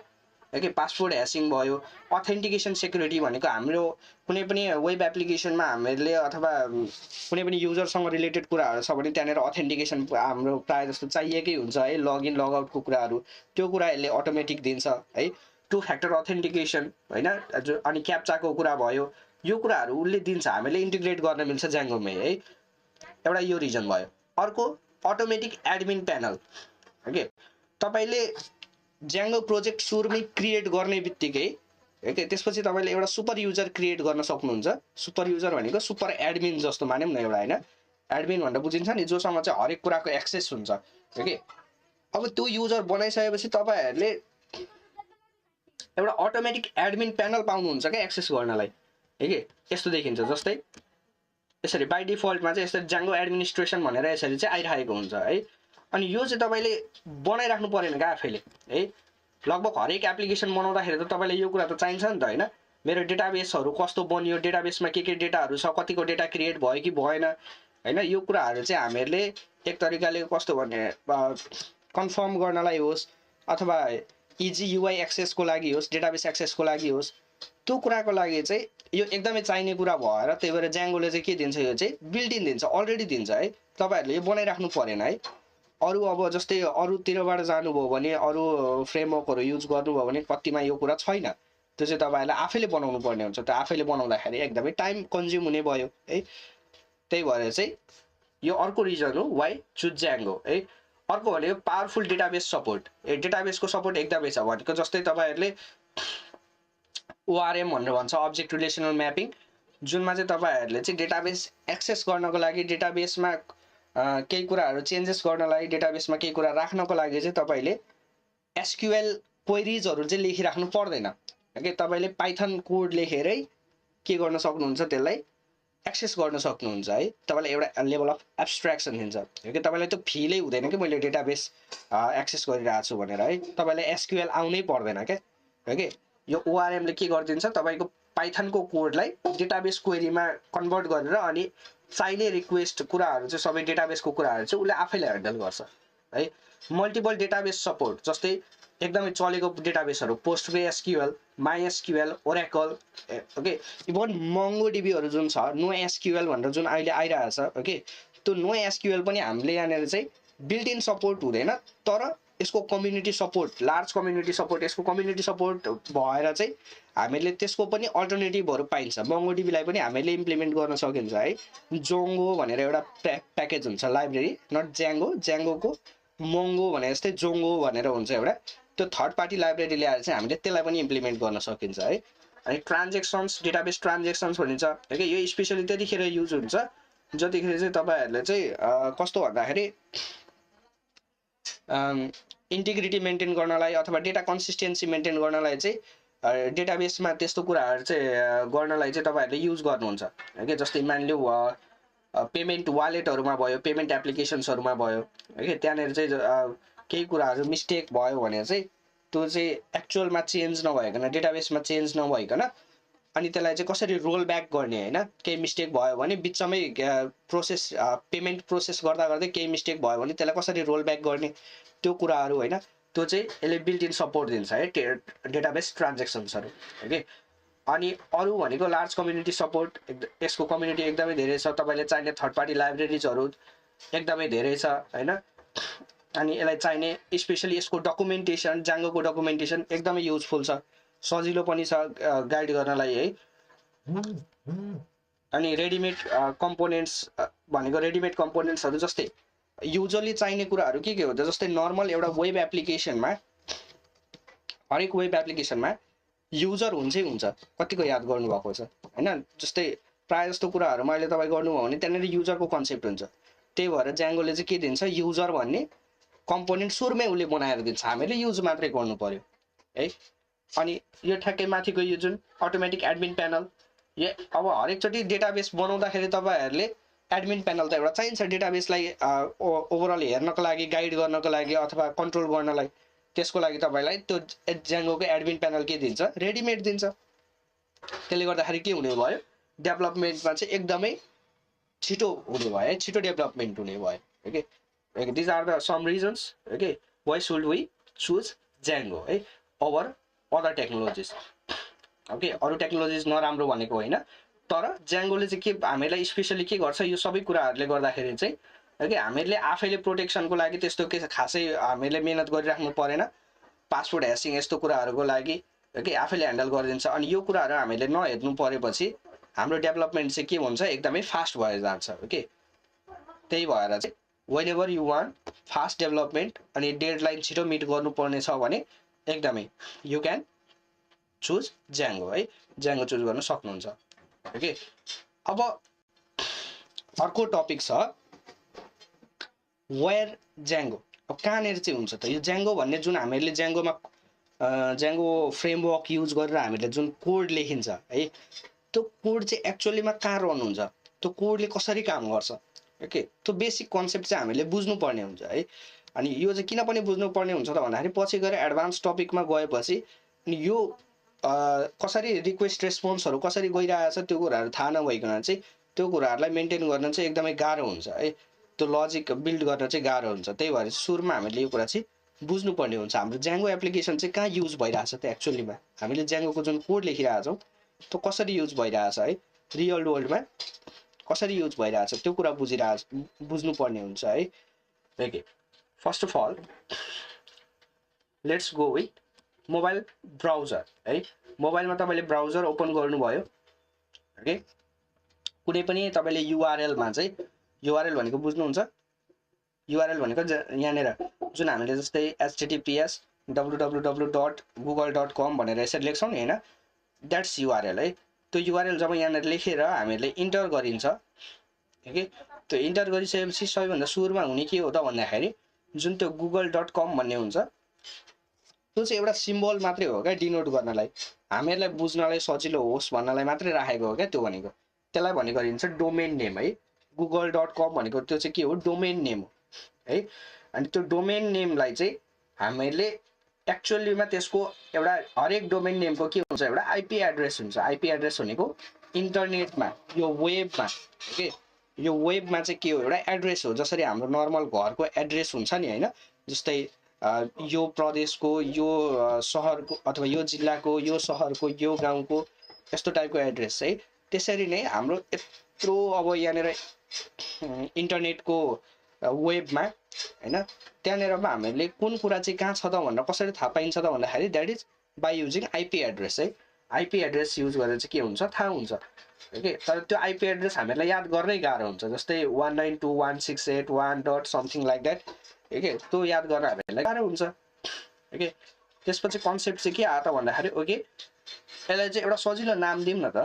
ओके पासवर्ड ह्याशिङ भयो अथेन्टिकेसन सेक्युरिटी भनेको हाम्रो कुनै पनि वेब एप्लिकेसनमा हामीले अथवा कुनै पनि युजरसँग रिलेटेड कुराहरु छ भने त्यहाँनेर अथेन्टिकेसन हाम्रो प्राय जस्तो चाहिएकै हुन्छ है लगइन लगआउटको कुराहरु त्यो कुरा यसले अटोमेटिक दिन्छ है टु फ्याक्टर अथेन्टिकेसन हैन अनि क्याप्चाको कुरा भयो यो कुराहरु उले दिन्छ हामीले इन्टिग्रेट गर्न मिल्छ Django मै है एउटा यो रिजन भयो अर्को अटोमेटिक एडमिन प्यानल ओके तपाईले Django प्रोजेक्ट सुरुमै क्रिएट गर्ने बित्तिकै ओके त्यसपछि तपाईँले एउटा सुपर युजर क्रिएट गर्न सक्नुहुन्छ सुपर युजर भनेको सुपर एडमिन जस्तो मानौँ न एउटा हैन एडमिन भनेर बुझिन्छ नि जोसँग चाहिँ हरेक कुराको एक्सेस हुन्छ ओके अब त्यो युजर बनाइसकेपछि तपाईहरुले एउटा अटोमेटिक एडमिन प्यानल पाउनुहुन्छ के एक्सेस गर्नलाई ओके यस्तो देखिन्छ जस्तै यसरी बाइ डिफल्टमा चाहिँ यसरी जाङ्गो एडमिनिस्ट्रेसन भनेर यसरी चाहिँ आइरहेको हुन्छ है अनि यो चाहिँ तपाईले बनाइराख्नु पर्दैन का आफैले है लगभग हरेक एप्लिकेसन बनाउँदाखेरि त तपाईलाई यो कुरा त चाहिन्छ नि त हैन मेरो डेटाबेसहरु कस्तो बनियो डेटाबेसमा के डेटाहरु छ कतिको डेटा क्रिएट भयो कि भएन हैन यो कुराहरु चाहिँ हामीहरुले एक तरिकाले कस्तो भने कन्फर्म गर्नलाई होस् अथवा इजी युआई एक्सेसको लागि होस् डेटाबेस एक्सेसको लागि होस् त्यो कुराको लागि चाहिँ यो एकदमै चाहिने कुरा भएर त्यही भएर ज्याङ्गोले चाहिँ के दिन्छ यो चाहिँ बिल्ट इन दिन्छ अलरेडी दिन्छ है तपाईहरुले यो बनाइराख्नु पर्दैन है अरु अब जस्तै अरुतिरबाट जानुभयो भने अरु फ्रेमवर्कहरु युज गर्नुभयो भने कतिमा यो कुरा छैन त्यो चाहिँ तपाईहरुले आफैले बनाउनु पर्ने हुन्छ त्यो आफैले बनाउँदाखेरि एकदमै टाइम कन्ज्युम हुने भयो है त्यही भएर चाहिँ यो अर्को रिजन हो व्हाई चुज ज्याङ्गो है अर्को भनेको पावरफुल डेटाबेस सपोर्ट डेटाबेसको सपोर्ट एकदमै छ भनेको जस्तै तपाईहरुले ORM भनेर भन्छ अब्जेक्ट रिलेसनल म्यापिङ जुनमा चाहिँ तपाईहरुले चाहिँ डेटाबेस एक्सेस गर्नको लागि डेटाबेसमा केही कुराहरु चेन्जेस गर्नलाई डेटाबेसमा केही कुरा राख्नको लागि चाहिँ तपाईले SQL क्वेरीजहरु चाहिँ लेखिराख्नु पर्दैन ओके तपाईले पाइथन कोड लेखेरै के गर्न सक्नुहुन्छ त्यसलाई एक्सेस गर्न सक्नुहुन्छ है तपाईलाई एउटा लेभल अफ एब्स्ट्र्याक्सन दिन्छ ओके तपाईलाई त्यो फिलै हुँदैन कि मैले डेटाबेस एक्सेस गरिरहेको छु भनेर है तपाईलाई SQL आउनै पर्दैन के ओके यो ORM ले के गर्दिन्छ तपाईको पाइथनको कोडलाई डेटाबेस क्वेरीमा कन्भर्ट गरेर अनि चाहिने रिक्वेस्ट कुराहरु चाहिँ सबै डेटाबेसको कुराहरु चाहिँ उले आफैले ह्यान्डल गर्छ है मल्टिपल डेटाबेस सपोर्ट जस्तै एकदमै चलेको डेटाबेसहरु PostgreSQL MySQL Oracle okay even MongoDB हरु जुन छ NoSQL भनेर जुन अहिले आइरहेको छ ओके त्यो NoSQL पनि हामीले यहाँनेर चाहिँ बिल्ट इन सपोर्ट हुँदैन तर यसको community support large community support यसको कम्युनिटी सपोर्ट भएर चाहिँ हामीले त्यसको पनि अल्टरनेटिभहरु पाइन्छ MongoDB लाई पनि हामीले इम्प्लिमेन्ट गर्न सकिन्छ है Django भनेर एउटा प्याकेज हुन्छ लाइब्रेरी नट ज्याङ्गो ज्याङ्गोको Mongo भने जस्तै Django भनेर हुन्छ एउटा त्यो थर्ड पार्टी लाइब्रेरी ल्याएर चाहिँ हामीले त्यसलाई पनि इम्प्लिमेन्ट गर्न सकिन्छ है अनि ट्रान्ज्याक्सन्स डेटाबेस ट्रान्ज्याक्सन्स भनिन्छ ओके यो स्पेशली त्यतिखेर युज हुन्छ जतिखेर चाहिँ तपाईहरुले चाहिँ कस्तो भन्दाखेरि इन्टिग्रिटी मेन्टेन गर्नलाई अथवा डेटा कन्सिस्टेन्सी मेन्टेन गर्नलाई चाहिँ डेटाबेसमा त्यस्तो कुराहरु चाहिँ गर्नलाई चाहिँ तपाईहरुले युज गर्नुहुन्छ ओके जस्तै मानिलियो पेमेन्ट वालेटहरुमा भयो पेमेन्ट एप्लिकेसन्सहरुमा भयो ओके त्यहाँनेर चाहिँ केही कुराहरु मिस्टेक भयो भने चाहिँ त्यो चाहिँ एक्चुअलमा चेन्ज नभइकन डेटाबेसमा चेन्ज नभइकन अनि त्यसलाई चाहिँ कसरी रोल ब्याक गर्ने हैन केही मिस्टेक भयो भने बिचमै प्रोसेस पेमेन्ट प्रोसेस गर्दा गर्दै केही मिस्टेक भयो भने त्यसलाई कसरी रोल ब्याक गर्ने त्यो कुराहरु हैन त्यो चाहिँ यसले बिल्ट इन सपोर्ट दिन्छ है डेटाबेस ट्रान्ज्याक्सन्सहरु ओके अनि अरु भनेको लार्ज कम्युनिटी सपोर्ट यसको कम्युनिटी एकदमै धेरै छ तपाईले चाहिने थर्ड पार्टी लाइब्रेरीजहरु एकदमै धेरै छ हैन अनि यसलाई चाहिने स्पेशली यसको डकुमेन्टेसन जाङ्गोको डकुमेन्टेसन एकदमै युजफुल छ सजिलो पनि छ गाइड गर्नलाई है अनि रेडीमेड कम्पोनेन्ट्स भनेको रेडीमेड कम्पोनेन्ट्सहरु जस्तै युजुअली चाहिने कुराहरु के हुन्छ जस्तै नर्मल एउटा वेब एप्लिकेसनमा हरेक वेब एप्लिकेसनमा युजर हुन्छै हुन्छ कतिको याद गर्नु भएको छ हैन जस्तै प्राय जस्तो कुराहरु मैले तपाई गर्नुभयो भने त्यनेर युजरको कन्सेप्ट हुन्छ त्यही भएर ज्याङ्गोले चाहिँ के दिन्छ युजर भन्ने कम्पोनेन्ट सुरुमै उले बनाएर दिन्छ हामीले युज मात्रै गर्नु पर्यो है अनि यो ठ्याक्कै माथिको यो जुन अटोमेटिक एडमिन प्यानल यो अब हरेक चोटी डेटाबेस बनाउँदाखेरि तपाईहरुले एडमिन प्यानल त एउटा चाहिन्छ डेटाबेसलाई ओभरअल हेर्नको लागि गाइड गर्नको लागि अथवा कन्ट्रोल गर्नलाई त्यसको लागि तपाईलाई त्यो ज्याङ्गोको एडमिन प्यानल के दिन्छ रेडीमेड दिन्छ त्यसले गर्दाखेरि के हुने भयो डेभलपमेन्टमा चाहिँ एकदमै छिटो हुने भयो है छिटो डेभलपमेन्ट हुने भयो okay this are the some reasons okay why should we choose Django है ओभर अदर टेक्नोलोजिज ओके अरु टेक्नोलोजिज नराम्रो भनेको हैन तर ज्याङ्गोले चाहिँ के हामीलाई स्पेशली के गर्छ यो सबै कुराहरुले गर्दाखेरि चाहिँ ओके हामीले आफैले प्रोटेक्सनको लागि त्यस्तो के खासै हामीले मेहनत गरिराख्नु परेन पासवर्ड ह्याशिङ यस्तो कुराहरुको लागि ओके आफैले ह्यान्डल गरिदिन्छ अनि यो कुराहरु हामीले नहेर्नु परेपछि हाम्रो डेभलपमेन्ट चाहिँ के हुन्छ एकदमै फास्ट भएर जान्छ ओके त्यही भएर चाहिँ whenever you want fast development अनि डेडलाइन छिटो मिट गर्नुपर्ने छ भने एकदमै you can चुज ज्याङ्गो है, ज्याङ्गो चुज गर्न सक्नुहुन्छ। ओके, अब अर्को टपिक छ वेयर ज्याङ्गो। अब कहाँनिर चाहिँ हुन्छ त यो ज्याङ्गो भन्ने जुन हामीले ज्याङ्गोमा ज्याङ्गो फ्रेमवर्क युज गरेर हामीले जुन कोड लेखिन्छ है, त्यो कोड चाहिँ एक्चुअलीमा कहाँ रन हुन्छ, त्यो कोडले कसरी काम गर्छ, ओके, त्यो बेसिक कन्सेप्ट चाहिँ हामीले बुझ्नुपर्ने हुन्छ है। अनि यो चाहिँ किन पनि बुझ्नुपर्ने हुन्छ त भन्दाखेरि पछि गएर एडभान्स टपिकमा गएपछि अनि यो कसरी रिक्वेस्ट रेस्पोन्सहरू कसरी गइरहेछ त्यो कुराहरू थाहा नभइकन चाहिँ त्यो कुराहरूलाई मेन्टेन गर्न चाहिँ एकदमै गाह्रो हुन्छ है, त्यो लजिक बिल्ड गर्न चाहिँ गाह्रो हुन्छ। त्यही भएर सुरुमा हामीले यो कुरा चाहिँ बुझ्नुपर्ने हुन्छ हाम्रो ज्याङ्गो एप्लिकेसन चाहिँ कहाँ युज भइरहेछ त एक्चुअलीमा, हामीले ज्याङ्गोको जुन कोड लेखिरहेछौँ त्यो कसरी युज भइरहेछ है, रियल वर्ल्डमा कसरी युज भइरहेछ त्यो कुरा बुझ्नुपर्ने हुन्छ है। Okay, first of all let's go with mobile browser है। मोबाइलमा तपाईँले ब्राउजर ओपन गर्नुभयो, ओके, कुनै पनि तपाईँले युआरएलमा चाहिँ, युआरएल भनेको बुझ्नुहुन्छ, युआरएल भनेको यहाँनिर जुन हामीले जस्तै https www.google.com भनेर यसरी लेख्छौँ नि होइन, द्याट्स युआरएल है। त्यो युआरएल जब यहाँनिर लेखेर हामीले इन्टर गरिन्छ, ओके, त्यो इन्टर गरिसकेपछि सबैभन्दा सुरुमा हुने के हो त भन्दाखेरि जुन त्यो google.com भन्ने हुन्छ त्यो चाहिँ एउटा सिम्बल मात्रै हो क्या, डिनोट गर्नलाई, हामीहरूलाई बुझ्नलाई सजिलो होस् भन्नलाई मात्रै राखेको हो क्या त्यो भनेको, त्यसलाई भने गरिन्छ डोमेन नेम है। google.com भनेको त्यो चाहिँ के हो, डोमेन नेम हो है। अनि त्यो डोमेन नेमलाई चाहिँ हामीले एक्चुअलीमा त्यसको एउटा हरेक डोमेन नेमको के हुन्छ, एउटा आइपी एड्रेस हुन्छ। आइपी एड्रेस भनेको इन्टरनेटमा यो वेबमा, ओके, यो वेबमा चाहिँ के हो, एउटा एड्रेस हो, जसरी हाम्रो नर्मल घरको एड्रेस हुन्छ नि होइन, जस्तै यो प्रदेशको, यो सहरको अथवा यो जिल्लाको, यो सहरको, यो गाउँको, यस्तो टाइपको एड्रेस है। त्यसरी नै हाम्रो यत्रो अब यहाँनिर इन्टरनेटको वेबमा होइन, त्यहाँनिर हामीले कुन कुरा चाहिँ कहाँ छ त भनेर कसरी थाहा पाइन्छ त भन्दाखेरि that is by using IP address है। आइपी एड्रेस युज गरेर चाहिँ के हुन्छ थाहा हुन्छ, ओके। तर त्यो आइपी एड्रेस हामीलाई याद गर्नै गाह्रो हुन्छ, जस्तै 192.168.1 dot something like that, okay, त्यो याद गर्न हामीलाई गाह्रो हुन्छ, ओके। त्यसपछि कन्सेप्ट चाहिँ के आयो त भन्दाखेरि, ओके, यसलाई चाहिँ एउटा सजिलो नाम दिउँ न त,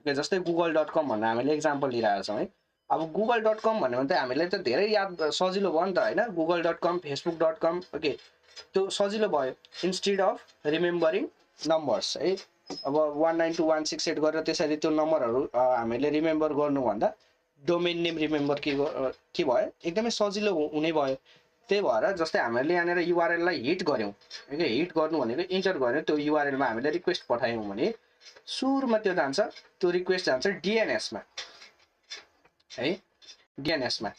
ओके, जस्तै google.com भनेर हामीले एक्जाम्पल लिइरहेको छौँ है। अब google.com भन्यो भने त हामीलाई त धेरै याद सजिलो भयो नि त होइन, google.com, facebook.com, ओके, त्यो सजिलो भयो इन्स्टेड अफ रिमेम्बरिङ नम्बर्स है। अब 192.168 गरेर त्यसरी त्यो नम्बरहरू हामीले रिमेम्बर गर्नुभन्दा डोमेन नेम रिमेम्बर के भयो, एकदमै सजिलो हुने भयो। त्यही भएर जस्तै हामीले यहाँनिर युआरएललाई हिट गऱ्यौँ, ओके, हिट गर्नु भनेको इन्टर गऱ्यौँ, त्यो युआरएलमा हामीले रिक्वेस्ट पठायौँ भने सुरुमा त्यो जान्छ, त्यो रिक्वेस्ट जान्छ डिएनएसमा है, डिएनएसमा।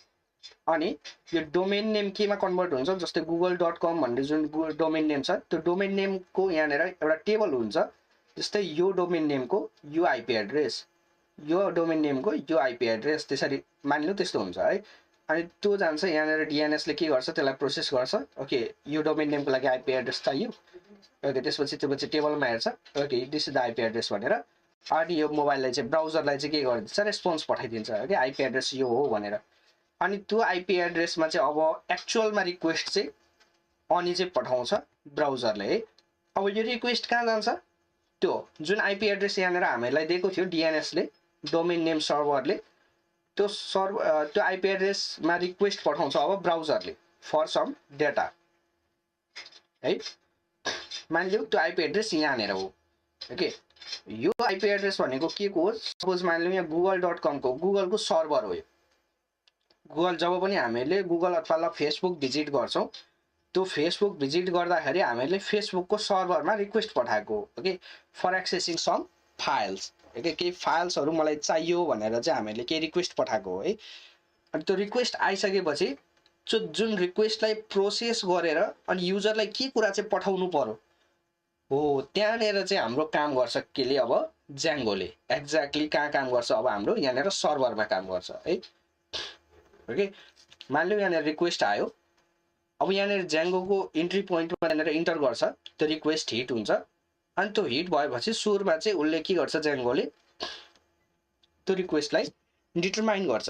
अनि यो डोमेन नेम केमा कन्भर्ट हुन्छ, जस्तै google.com भन्ने जुन डोमेन नेम छ त्यो डोमेन नेमको यहाँनिर एउटा टेबल हुन्छ, जस्तै यो डोमेन नेमको यो आइपी एड्रेस, यो डोमेन नेमको यो आइपी एड्रेस, त्यसरी मानिलिउँ त्यस्तो हुन्छ है। अनि त्यो जान्छ यहाँनिर डिएनएसले के गर्छ, त्यसलाई प्रोसेस गर्छ, ओके, यो डोमेन नेमको लागि आइपी एड्रेस चाहियो, ओके, त्यसपछि टेबलमा हेर्छ, okay, this is the IP address भनेर। अनि यो मोबाइललाई चाहिँ ब्राउजरलाई चाहिँ के गरिदिन्छ, रेस्पोन्स पठाइदिन्छ, ओके, आइपी एड्रेस यो हो भनेर। अनि त्यो आइपी एड्रेसमा चाहिँ अब एक्चुअलमा रिक्वेस्ट चाहिँ अनि चाहिँ पठाउँछ ब्राउजरले है। अब यो रिक्वेस्ट कहाँ जान्छ, त्यो जुन आइपी एड्रेस यहाँनिर हामीलाई दिएको थियो डिएनएसले, डोमेन नेम सर्भरले, त्यो आइपी एड्रेसमा रिक्वेस्ट पठाउँछ अब ब्राउजरले फर सम डेटा है। मानिलिउँ त्यो आइपी एड्रेस यहाँनिर हो, ओके, यो आइपी एड्रेस भनेको के को हो, सपोज मानिलिउँ यहाँ google.com को, गुगलको सर्भर हो यो। गुगल जब पनि हामीले गुगल अथवा फेसबुक भिजिट गर्छौँ, त्यो फेसबुक भिजिट गर्दाखेरि हामीले फेसबुकको सर्भरमा रिक्वेस्ट पठाएको, okay, for accessing some files, okay, केही फाइल्सहरू मलाई चाहियो भनेर चाहिँ हामीले केही रिक्वेस्ट पठाएको हो है। अनि त्यो रिक्वेस्ट आइसकेपछि जुन रिक्वेस्टलाई प्रोसेस गरेर अनि युजरलाई के कुरा चाहिँ पठाउनु पर्यो हो, त्यहाँनिर चाहिँ हाम्रो काम गर्छ केले, अब ज्याङ्गोले एक्ज्याक्टली कहाँ काम गर्छ, अब हाम्रो यहाँनिर सर्भरमा काम गर्छ है, ओके। मानिलिउँ यहाँनिर रिक्वेस्ट आयो, अब यहाँनिर ज्याङ्गोको इन्ट्री पोइन्टमा यहाँनिर इन्टर गर्छ, त्यो रिक्वेस्ट हिट हुन्छ। अनि त्यो हिट भएपछि सुरुमा चाहिँ उसले के गर्छ, ज्याङ्गोले त्यो रिक्वेस्टलाई डिटरमाइन गर्छ,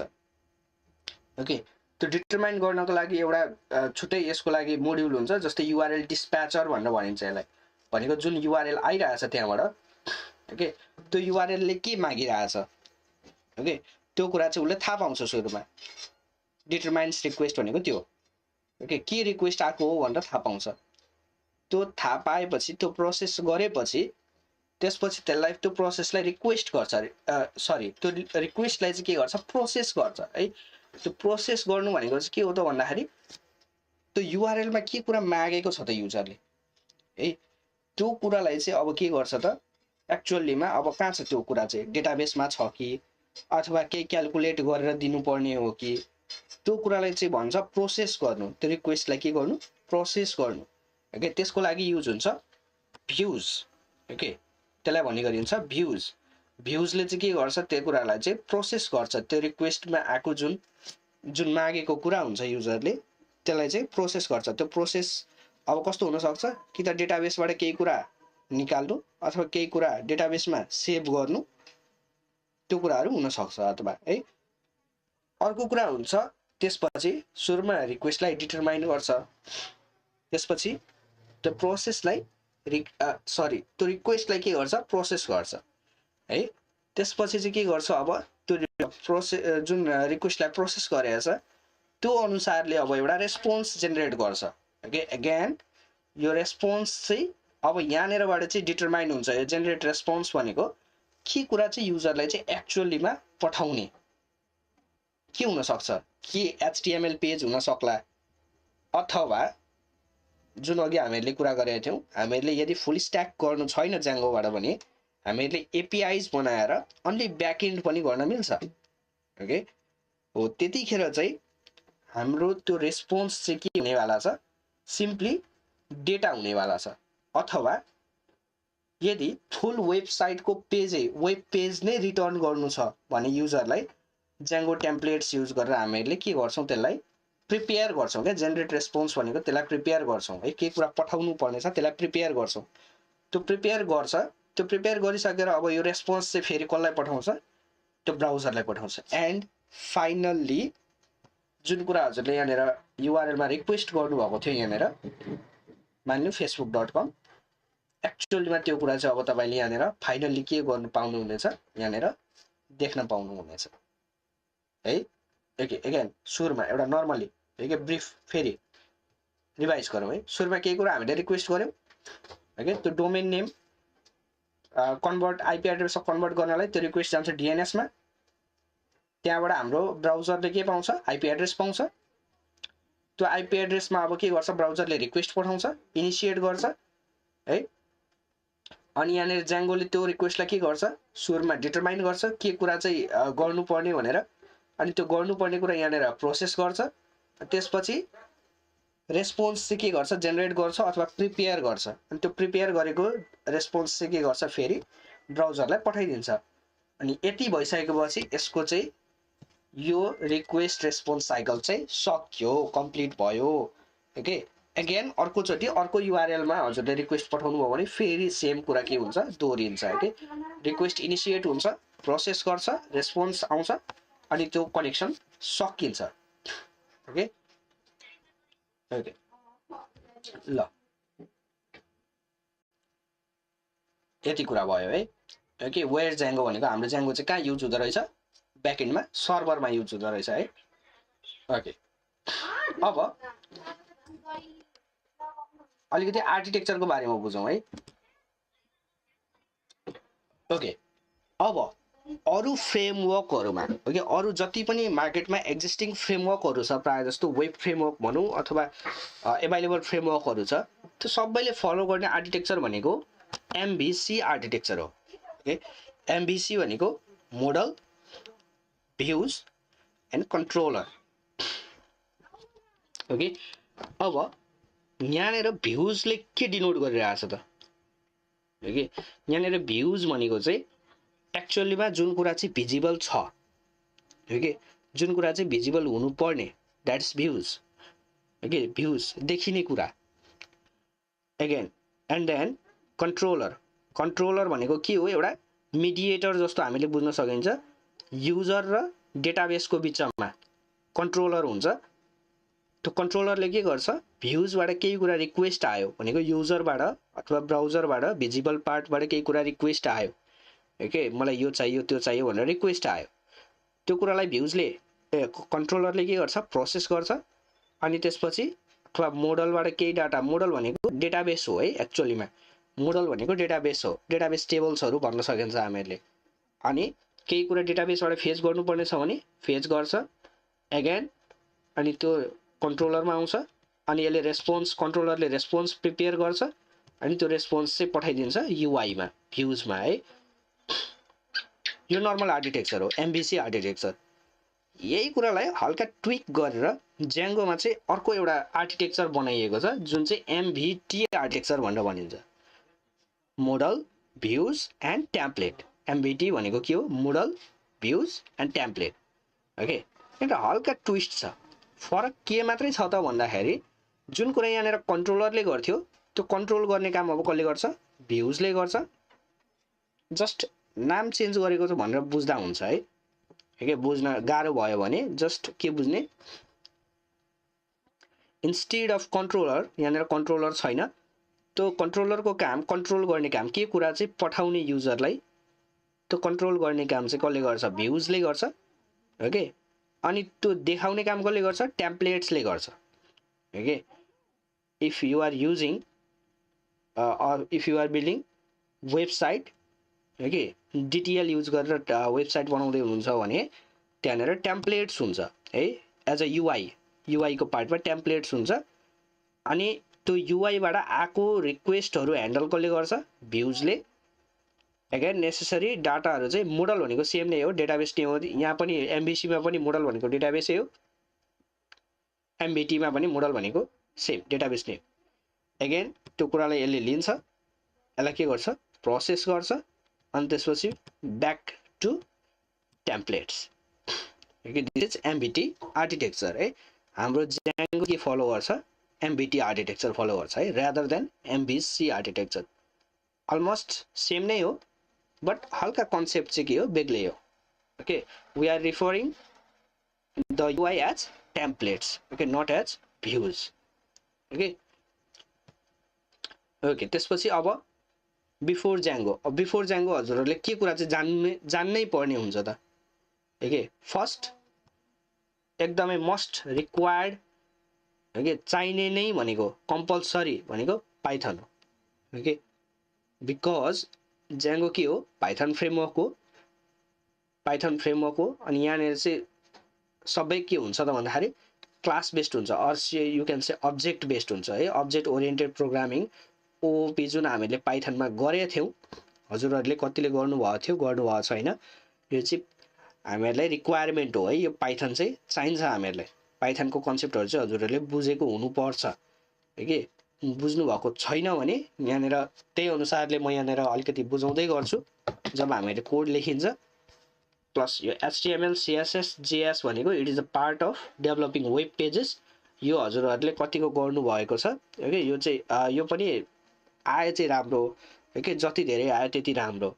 ओके। त्यो डिटरमाइन गर्नको लागि एउटा छुट्टै यसको लागि मोड्युल हुन्छ, जस्तै युआरएल डिस्प्याचर भनेर भनिन्छ यसलाई, भनेको जुन युआरएल आइरहेछ त्यहाँबाट ओके त्यो युआरएल ले के मागिरहेछ ओके त्यो कुरा चाहिँ उसले थाहा पाउँछ सुरुमा डिटरमाइन्स रिक्वेस्ट भनेको त्यो ओके के रिक्वेस्ट आएको हो भनेर थाहा पाउँछ त्यो थाहा पाएपछि त्यो प्रोसेस गरेपछि त्यसपछि त्यसलाई त्यो प्रोसेसलाई रिक्वेस्ट गर्छ सरी त्यो रिक्वेस्टलाई चाहिँ के गर्छ प्रोसेस गर्छ है त्यो प्रोसेस गर्नु भनेको चाहिँ के हो त भन्दाखेरि त्यो युआरएल मा के कुरा मागेको छ त युजरले है त्यो कुरालाई चाहिँ अब के गर्छ त एक्चुअलीमा अब कहाँ छ त्यो कुरा चाहिँ डेटाबेसमा छ कि अथवा केही क्याल्कुलेट गरेर दिनुपर्ने हो कि त्यो कुरालाई चाहिँ भन्छ प्रोसेस गर्नु त्यो रिक्वेस्टलाई के गर्नु प्रोसेस गर्नु ओके त्यसको लागि युज हुन्छ भ्युज ओके त्यसलाई भन्ने गरिन्छ भ्युज भ्युजले चाहिँ के गर्छ त्यो कुरालाई चाहिँ प्रोसेस गर्छ त्यो रिक्वेस्टमा आएको जुन मागेको कुरा हुन्छ युजरले त्यसलाई चाहिँ प्रोसेस गर्छ त्यो प्रोसेस अब कस्तो हुन सक्छ कि त डेटाबेसबाट केही कुरा निकाल्नु अथवा केही कुरा डेटाबेसमा सेभ गर्नु त्यो कुराहरू हुन सक्छ अथवा है अर्को कुरा हुन्छ त्यसपछि सुरुमा रिक्वेस्टलाई डिटरमाइन गर्छ त्यसपछि त्यो प्रोसेसलाई त्यो रिक्वेस्टलाई के गर्छ प्रोसेस गर्छ है त्यसपछि चाहिँ के गर्छ अब त्यो प्रोसेस जुन रिक्वेस्टलाई प्रोसेस गरेको छ त्यो अनुसारले अब एउटा रेस्पोन्स जेनेरेट गर्छ ओके अगेन यो रेस्पोन्स चाहिँ अब यहाँनिरबाट चाहिँ डिटरमाइन हुन्छ यो जेनेरेट रेस्पोन्स भनेको के कुरा चाहिँ युजरलाई चाहिँ एक्चुअलीमा पठाउने के हुन सक्छ के एचटीएमएल पेज हुन सक्ला अथवा जुन अघि हामीहरूले कुरा गरेका थियौँ हामीहरूले यदि फुल स्ट्याक गर्नु छैन ज्याङ्गोबाट भने हामीहरूले एपीआईज बनाएर अन्ली ब्याकएन्ड पनि गर्न मिल्छ ओके हो त्यतिखेर चाहिँ हाम्रो त्यो रेस्पोन्स चाहिँ के हुनेवाला छ सिम्पली डेटा हुनेवाला छ अथवा यदि फुल वेबसाइटको वेब पेज नै रिटर्न गर्नु छ भने युजरलाई ज्याङ्गो टेम्प्लेट्स युज गरेर हामीहरूले के गर्छौँ त्यसलाई प्रिपेयर गर्छौँ क्या जेनेरेट रेस्पोन्स भनेको त्यसलाई प्रिपेयर गर्छौँ है के कुरा पठाउनु पर्ने छ त्यसलाई प्रिपेयर गर्छौँ त्यो प्रिपेयर गर्छ त्यो प्रिपेयर गरिसकेर अब यो रेस्पोन्स चाहिँ फेरि कसलाई पठाउँछ त्यो ब्राउजरलाई पठाउँछ एन्ड फाइनल्ली जुन कुरा हजुरले यहाँनिर युआरएलमा रिक्वेस्ट गर्नुभएको थियो यहाँनिर मान्नु facebook.com एक्चुअलीमा त्यो कुरा चाहिँ अब तपाईँले यहाँनिर फाइनल्ली के गर्नु पाउनुहुनेछ यहाँनिर देख्न पाउनुहुनेछ है ओके अगेन सुरुमा एउटा नर्मली ओके ब्रिफ फेरि रिभाइज गरौँ है सुरुमा केही कुरा हामीले रिक्वेस्ट गऱ्यौँ ओके त्यो domain name convert IP address convert गर्नलाई त्यो रिक्वेस्ट जान्छ डिएनएसमा त्यहाँबाट हाम्रो ब्राउजरले के पाउँछ आइपी एड्रेस पाउँछ त्यो आइपी एड्रेसमा अब के गर्छ ब्राउजरले रिक्वेस्ट पठाउँछ इनिसिएट गर्छ है अनि यहाँनिर ज्याङ्गोले त्यो रिक्वेस्टलाई के गर्छ सुरुमा डिटरमाइन गर्छ के कुरा चाहिँ गर्नुपर्ने भनेर अनि त्यो गर्नुपर्ने कुरा यहाँनिर प्रोसेस गर्छ त्यसपछि रेस्पोन्स चाहिँ के गर्छ जेनेरेट गर्छ अथवा प्रिपेयर गर्छ अनि त्यो प्रिपेयर गरेको रेस्पोन्स चाहिँ के गर्छ फेरि ब्राउजरलाई पठाइदिन्छ अनि यति भइसकेपछि यसको चाहिँ यो रिक्वेस्ट रेस्पोन्स साइकल चाहिँ सक्यो कम्प्लिट भयो ओके अगेन अर्कोचोटि अर्को युआरएलमा हजुरले रिक्वेस्ट पठाउनु भयो भने फेरि सेम कुरा के हुन्छ दोहोरिन्छ ओके रिक्वेस्ट इनिसिएट हुन्छ प्रोसेस गर्छ रेस्पोन्स आउँछ अनि त्यो कनेक्सन सकिन्छ ओके ओके ल यति कुरा भयो है ओके वेयर ज्याङ्गो भनेको हाम्रो ज्याङ्गो चाहिँ कहाँ युज हुँदो रहेछ ब्याकएन्डमा सर्भरमा युज हुँदो रहेछ है ओके अब अलिकति आर्किटेक्चरको बारेमा बुझौँ है ओके अब अरू फ्रेमवर्कहरुमा ओके अरू जति पनि मार्केटमा एक्जिस्टिङ फ्रेमवर्कहरु छ प्राय जस्तो वेब फ्रेमवर्क भनौं अथवा अवेलेबल फ्रेमवर्कहरु छ त्यो सबैले फलो गर्ने आर्किटेक्चर भनेको एमभीसी आर्किटेक्चर हो ओके एमभीसी भनेको मोडल भ्यूज एन्ड कन्ट्रोलर ओके अब यहाँनेर भ्यूजले के डिनोट गरिरहेछ त ओके यहाँनेर भ्यूज भनेको चाहिँ एक्चुअलीमा जुन कुरा चाहिँ भिजिबल छ ओके जुन कुरा चाहिँ भिजिबल हुनु पर्ने दैट्स भ्यूज ओके भ्यूज देखिने कुरा again and then controller controller भनेको के हो एउटा मिडिएटर जस्तो हामीले बुझ्न सकिन्छ युजर र डेटाबेसको बीचमा कन्ट्रोलर हुन्छ त्यो कन्ट्रोलरले के गर्छ, भ्युजबाट केही कुरा रिक्वेस्ट आयो भनेको युजरबाट अथवा ब्राउजरबाट भिजिबल पार्टबाट केही कुरा रिक्वेस्ट आयो ओके, मलाई यो चाहियो त्यो चाहियो भनेर रिक्वेस्ट आयो, त्यो कुरालाई भ्युजले कन्ट्रोलरले के गर्छ, प्रोसेस गर्छ। अनि त्यसपछि अथवा मोडलबाट केही डाटा, मोडल भनेको डेटाबेस हो है, एक्चुअलीमा मोडल भनेको डेटाबेस हो, डेटाबेस टेबल्सहरू भन्न सकिन्छ हामीहरूले। अनि केही कुरा डेटाबेसबाट फेच गर्नुपर्ने छ भने फेच गर्छ एगेन, अनि त्यो कन्ट्रोलरमा आउँछ। अनि यसले रेस्पोन्स, कन्ट्रोलरले रेस्पोन्स प्रिपेयर गर्छ अनि त्यो रेस्पोन्स चाहिँ पठाइदिन्छ युआईमा, भ्युजमा है। यो नर्मल आर्किटेक्चर हो, एमभिसी आर्किटेक्चर। यही कुरालाई हल्का ट्विक गरेर ज्याङ्गोमा चाहिँ अर्को एउटा आर्किटेक्चर बनाइएको छ जुन चाहिँ एमभिटी आर्किटेक्चर भनेर भनिन्छ, मोडल भ्युज एन्ड टेम्प्लेट। एमभिटी भनेको के हो, model views and template okay. एउटा हल्का ट्विस्ट छ, फरक के मात्रै छ त भन्दाखेरि जुन कुरा यहाँनिर कन्ट्रोलरले गर्थ्यो त्यो कन्ट्रोल गर्ने काम अब कसले गर्छ, भ्युजले गर्छ। जस्ट नाम चेन्ज गरेको छ भनेर बुझ्दा हुन्छ है, के बुझ्न गाह्रो भयो भने जस्ट के बुझ्ने, इन्स्टेड अफ कन्ट्रोलर, यहाँनिर कन्ट्रोलर छैन, त्यो कन्ट्रोलरको काम, कन्ट्रोल गर्ने काम, के कुरा चाहिँ पठाउने युजरलाई, त्यो कन्ट्रोल गर्ने काम चाहिँ कसले गर्छ, भ्युजले गर्छ ओके। अनि त्यो देखाउने काम कसले गर्छ, टेम्प्लेट्सले गर्छ okay. If you are using or if you are building website okay, DTL use गरेर वेबसाइट बनाउँदै हुनुहुन्छ भने त्यहाँनिर टेम्प्लेट्स हुन्छ है, एज अ युआई, युआईको पार्टमा टेम्प्लेट्स हुन्छ। अनि त्यो युआईबाट आएको रिक्वेस्टहरू ह्यान्डल कसले गर्छ, भ्युजले। एगेन नेसेसरी डाटाहरू चाहिँ मोडल भनेको सेम नै हो, डेटाबेस नै हो, यहाँ पनि एमभिसीमा पनि मोडल भनेको डेटाबेसै हो, एमभिटीमा पनि मोडल भनेको सेम डेटाबेस नै हो। एगेन त्यो कुरालाई यसले लिन्छ, यसलाई के गर्छ, प्रोसेस गर्छ, अनि त्यसपछि back to templates okay. This is MVT architecture है। हाम्रो ज्याङ्गो के फलो गर्छ, एमभिटी आर्किटेक्चर फलो गर्छ है, rather than MVC architecture. Almost same नै हो बट हल्का कन्सेप्ट चाहिँ के हो, बेग्लै हो okay. We are referring the UI as templates okay, not as views okay okay. त्यसपछि अब बिफोर ज्याङ्गो, अब बिफोर ज्याङ्गो हजुरहरूले के कुरा चाहिँ जान्नै पर्ने हुन्छ त ओके। फर्स्ट एकदमै मस्ट रिक्वायर्ड ओके, चाहिने नै भनेको कम्पलसरी भनेको पाइथन हो ओके। बिकज ज्याङ्गो के हो, पाइथन फ्रेमवर्क हो, पाइथन फ्रेमवर्क हो। अनि यहाँनिर चाहिँ सबै के हुन्छ त भन्दाखेरि क्लास बेस्ड हुन्छ, or you can say object based हुन्छ है, अब्जेक्ट ओरिएन्टेड प्रोग्रामिङ ओपी जुन हामीले पाइथनमा गरेका थियौँ, हजुरहरूले कतिले गर्नुभएको थियो, गर्नुभएको छैन, यो चाहिँ हामीहरूलाई रिक्वायरमेन्ट हो है। यो पाइथन चाहिँ चाहिन्छ हामीहरूलाई, पाइथनको कन्सेप्टहरू चाहिँ हजुरहरूले बुझेको हुनुपर्छ ओके। बुझ्नु भएको छैन भने यहाँनिर त्यही अनुसारले म यहाँनिर अलिकति बुझाउँदै गर्छु जब हामीले कोड लेखिन्छ। प्लस यो एचटिएमएल सिएसएस जेएस भनेको it is a part of developing web pages, यो हजुरहरूले कतिको गर्नुभएको छ ओके। यो चाहिँ यो पनि आए चाहिँ राम्रो ओके, जति धेरै आयो त्यति राम्रो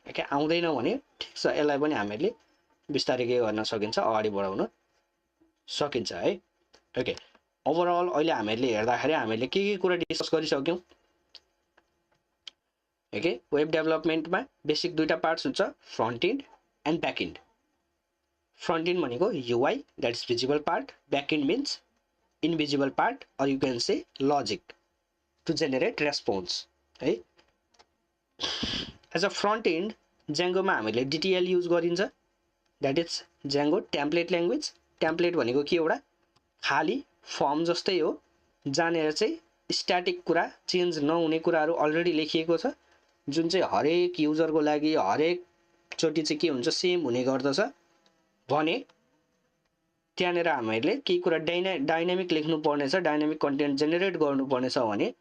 ओके। आउँदैन भने ठिक छ, यसलाई पनि हामीले बिस्तारै के गर्न सकिन्छ, अगाडि बढाउन सकिन्छ है ओके। ओभरअल अहिले हामीहरूले हेर्दाखेरि हामीले के कुरा डिस्कस गरिसक्यौँ ओके। वेब डेभलपमेन्टमा बेसिक दुईटा पार्ट्स हुन्छ, front end and back end. Front end भनेको UI, that is visible part, back end means invisible part or you can say logic to generate response है। एज अ फ्रन्ट इन्ड ज्याङ्गोमा हामीले DTL use गरिन्छ, that is Django template language. Template भनेको के, एउटा खाली form जस्तै हो, जहाँनिर चाहिँ स्ट्याटिक कुरा, चेन्ज नहुने कुराहरू अलरेडी लेखिएको छ, जुन चाहिँ हरेक युजरको लागि हरेकचोटि चाहिँ के हुन्छ, सेम हुने गर्दछ। भने त्यहाँनिर हामीहरूले केही कुरा डाइनामिक लेख्नु पर्नेछ, डाइनामिक कन्टेन्ट जेनेरेट गर्नुपर्नेछ भने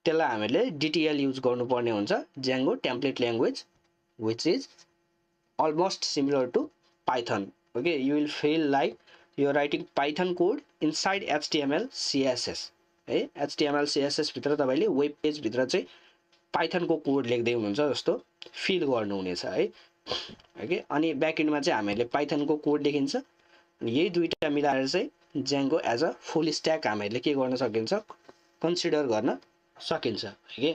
त्यसलाई हामीले डिटिएल युज गर्नुपर्ने हुन्छ, ज्याङ्गो template language, which is almost similar to Python okay. You will feel like you are writing Python code inside HTML CSS है। HTML CSS भित्र तपाईले वेब पेज भित्र चाहिँ पाइथन को कोड लेख्दै हुनुहुन्छ जस्तो फिल गर्नुहुनेछ है ओके। अनि ब्याक एन्डमा चाहिँ हामीले पाइथन को कोड लेखिन्छ, अनि यही दुईटा मिलाएर चाहिँ Django as a full stack हामीहरूले के गर्न सकिन्छ कन्सिडर गर्न सकिन्छ है।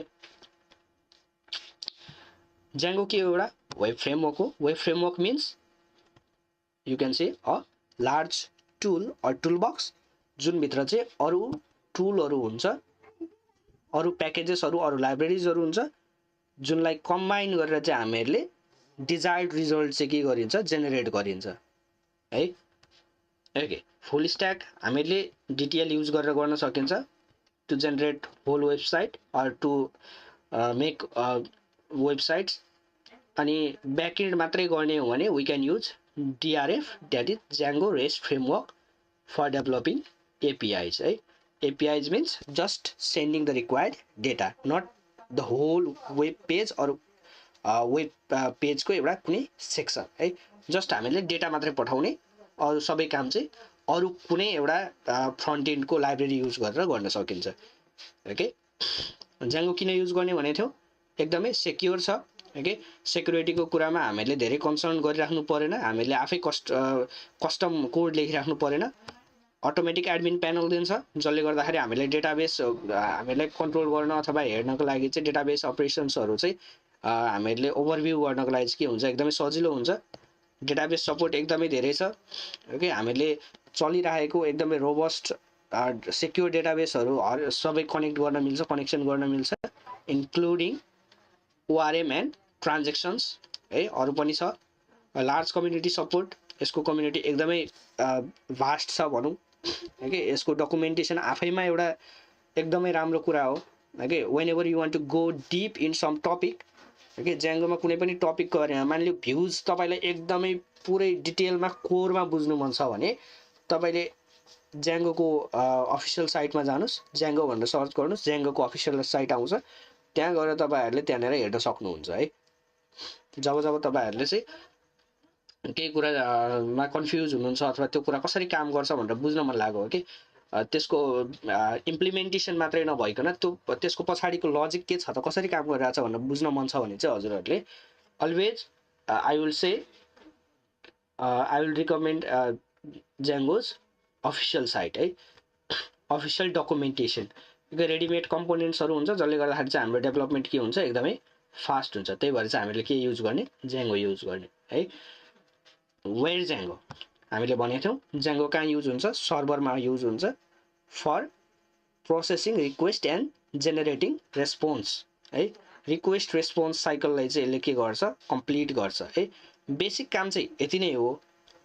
ज्याङ्गो के हो एउटा वेब फ्रेमवर्क हो। Web framework means you can say a large tool or tool box जुनभित्र चाहिँ अरू टुलहरू हुन्छ, अरू प्याकेजेसहरू, अरू लाइब्रेरिजहरू हुन्छ जुनलाई कम्बाइन गरेर चाहिँ हामीहरूले डिजायर्ड रिजल्ट चाहिँ के गरिन्छ जेनेरेट गरिन्छ है। ओके, फुल स्ट्याक हामीहरूले डिटिएल युज गरेर गर्न सकिन्छ to generate whole website or to make websites. अनि ब्याकएन्ड मात्रै गर्ने हो भने we can use DRF, that is Django rest framework for developing APIs है। APIs means just sending the required data, not the whole web page or web पेजको एउटा कुनै section है। जस्ट हामीले डेटा मात्रै पठाउने, अरू सबै काम चाहिँ अरू कुनै एउटा फ्रन्ट एन्डको लाइब्रेरी युज गरेर गर्न सकिन्छ। ओके, ज्याङ्गो किन युज गर्ने भनेको थियो, एकदमै सेक्योर छ। ओके, सेक्युरिटीको कुरामा हामीले धेरै कन्सर्न गरिराख्नु परेन, हामीले आफै कस्टम कोड लेखिराख्नु परेन। अटोमेटिक एडमिन प्यानल दिन्छ जसले गर्दाखेरि हामीले डेटाबेस हामीलाई कन्ट्रोल गर्न अथवा हेर्नको लागि चाहिँ डेटाबेस अपरेसन्सहरू चाहिँ हामीहरूले ओभरभ्यू गर्नको लागि चाहिँ के हुन्छ एकदमै सजिलो हुन्छ। डेटाबेस सपोर्ट एकदमै धेरै छ। ओके, हामीले चलिरहेको एकदमै रोबस्ट सेक्योर डेटाबेसहरू सबै कनेक्ट गर्न मिल्छ, कनेक्सन गर्न मिल्छ, इन्क्लुडिङ ORM एन्ड ट्रान्जेक्सन्स है। अरू पनि छ। लार्ज कम्युनिटी सपोर्ट, यसको कम्युनिटी एकदमै भास्ट छ भनौँ। ओके, यसको डकुमेन्टेसन आफैमा एउटा एकदमै राम्रो कुरा हो। Okay, whenever you want to go deep in some topic, okay, ज्याङ्गोमा कुनै पनि टपिकको बारेमा मानिलियो भ्युज तपाईँलाई एकदमै पुरै डिटेलमा कोरमा बुझ्नु मन छ भने तपाईँले ज्याङ्गोको अफिसियल साइटमा जानुहोस्, ज्याङ्गो भनेर सर्च गर्नुहोस्, ज्याङ्गोको अफिसियल साइट आउँछ, त्यहाँ गएर तपाईँहरूले त्यहाँनिर हेर्न सक्नुहुन्छ है। जब तपाईँहरूले चाहिँ केही कुरामा कन्फ्युज हुनुहुन्छ अथवा त्यो कुरा कसरी काम गर्छ भनेर बुझ्न मन लाग्यो हो कि त्यसको इम्प्लिमेन्टेसन मात्रै नभइकन त्यसको पछाडिको लजिक के छ त, कसरी काम गरिरहेछ भनेर बुझ्न मन छ भने चाहिँ हजुरहरूले always I will recommend Django's official site है। अफिसियल डकुमेन्टेसन, रेडिमेड कम्पोनेन्ट्सहरू हुन्छ जसले गर्दाखेरि चाहिँ हाम्रो डेभलपमेन्ट के हुन्छ एकदमै फास्ट हुन्छ। त्यही भएर चाहिँ हामीले के युज गर्ने, ज्याङ्गो युज गर्ने है। वेयर ज्याङ्गो हामीले भनेको थियौँ ज्याङ्गो कहाँ युज हुन्छ, सर्भरमा युज हुन्छ for processing request and generating response है। रिक्वेस्ट रेस्पोन्स साइकललाई चाहिँ यसले के गर्छ, कम्प्लिट गर्छ है। बेसिक काम चाहिँ यति नै हो।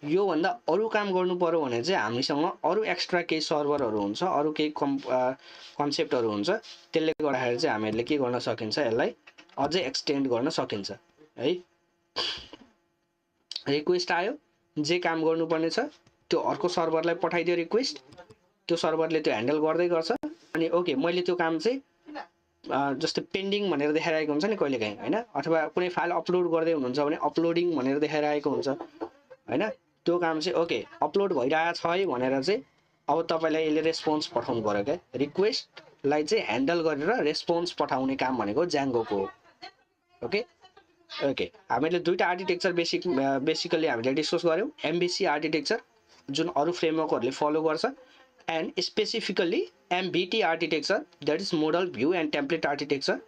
योभन्दा अरू काम गर्नु पर्यो भने चाहिँ हामीसँग अरू एक्स्ट्रा केही सर्भरहरू हुन्छ, अरू केही कन्सेप्टहरू हुन्छ, त्यसले गर्दाखेरि चाहिँ हामीहरूले के गर्न सकिन्छ, यसलाई अझै एक्सटेन्ड गर्न सकिन्छ है। रिक्वेस्ट आयो, जे काम गर्नुपर्ने छ त्यो अर्को सर्भरलाई पठाइदियो रिक्वेस्ट, त्यो सर्भरले त्यो ह्यान्डल गर्दै गर्छ। अनि ओके, मैले त्यो काम चाहिँ जस्तै पेन्डिङ भनेर देखाइरहेको हुन्छ नि कहिलेकाहीँ होइन, अथवा कुनै फाइल अपलोड गर्दै हुनुहुन्छ भने अपलोडिङ भनेर देखाइरहेको हुन्छ होइन, त्यो काम चाहिँ ओके अपलोड भइरहेको छ है भनेर चाहिँ अब तपाईँलाई यसले रेस्पोन्स पठाउनु पऱ्यो क्या। रिक्वेस्टलाई चाहिँ ह्यान्डल गरेर रेस्पोन्स पठाउने काम भनेको ज्याङ्गोको हो। ओके ओके, हामीले दुईवटा आर्किटेक्चर बेसिकली हामीले डिस्कस गऱ्यौँ। MVC आर्किटेक्चर जुन अरू फ्रेमवर्कहरूले फलो गर्छ, and specifically MVT architecture that is model view and template architecture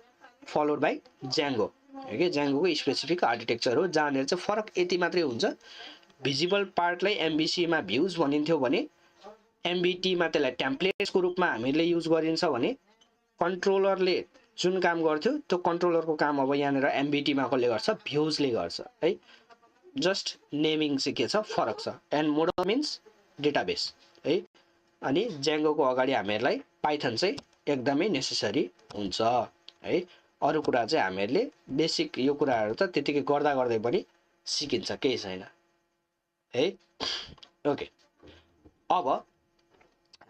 followed by Django. Okay, ज्याङ्गोको स्पेसिफिक आर्किटेक्चर हो जहाँनिर चाहिँ फरक यति मात्रै हुन्छ। भिजिबल पार्टलाई MVCमा भ्युज भनिन्थ्यो भने MVTमा त्यसलाई टेम्प्लेट्सको रूपमा हामीले युज गरिन्छ भने कन्ट्रोलरले जुन काम गर्थ्यो त्यो कन्ट्रोलरको काम अब यहाँनिर MVTमा कसले गर्छ, भ्युजले गर्छ है। जस्ट नेमिङ चाहिँ के छ, फरक छ। एन्ड मोडल मिन्स डेटाबेस है। अनि ज्याङ्गोको अगाडि हामीहरूलाई पाइथन चाहिँ एकदमै नेसेसरी हुन्छ है। अरू कुरा चाहिँ हामीहरूले बेसिक यो कुराहरू त त्यतिकै गर्दा गर्दै पनि सिकिन्छ, केही छैन है। ओके, अब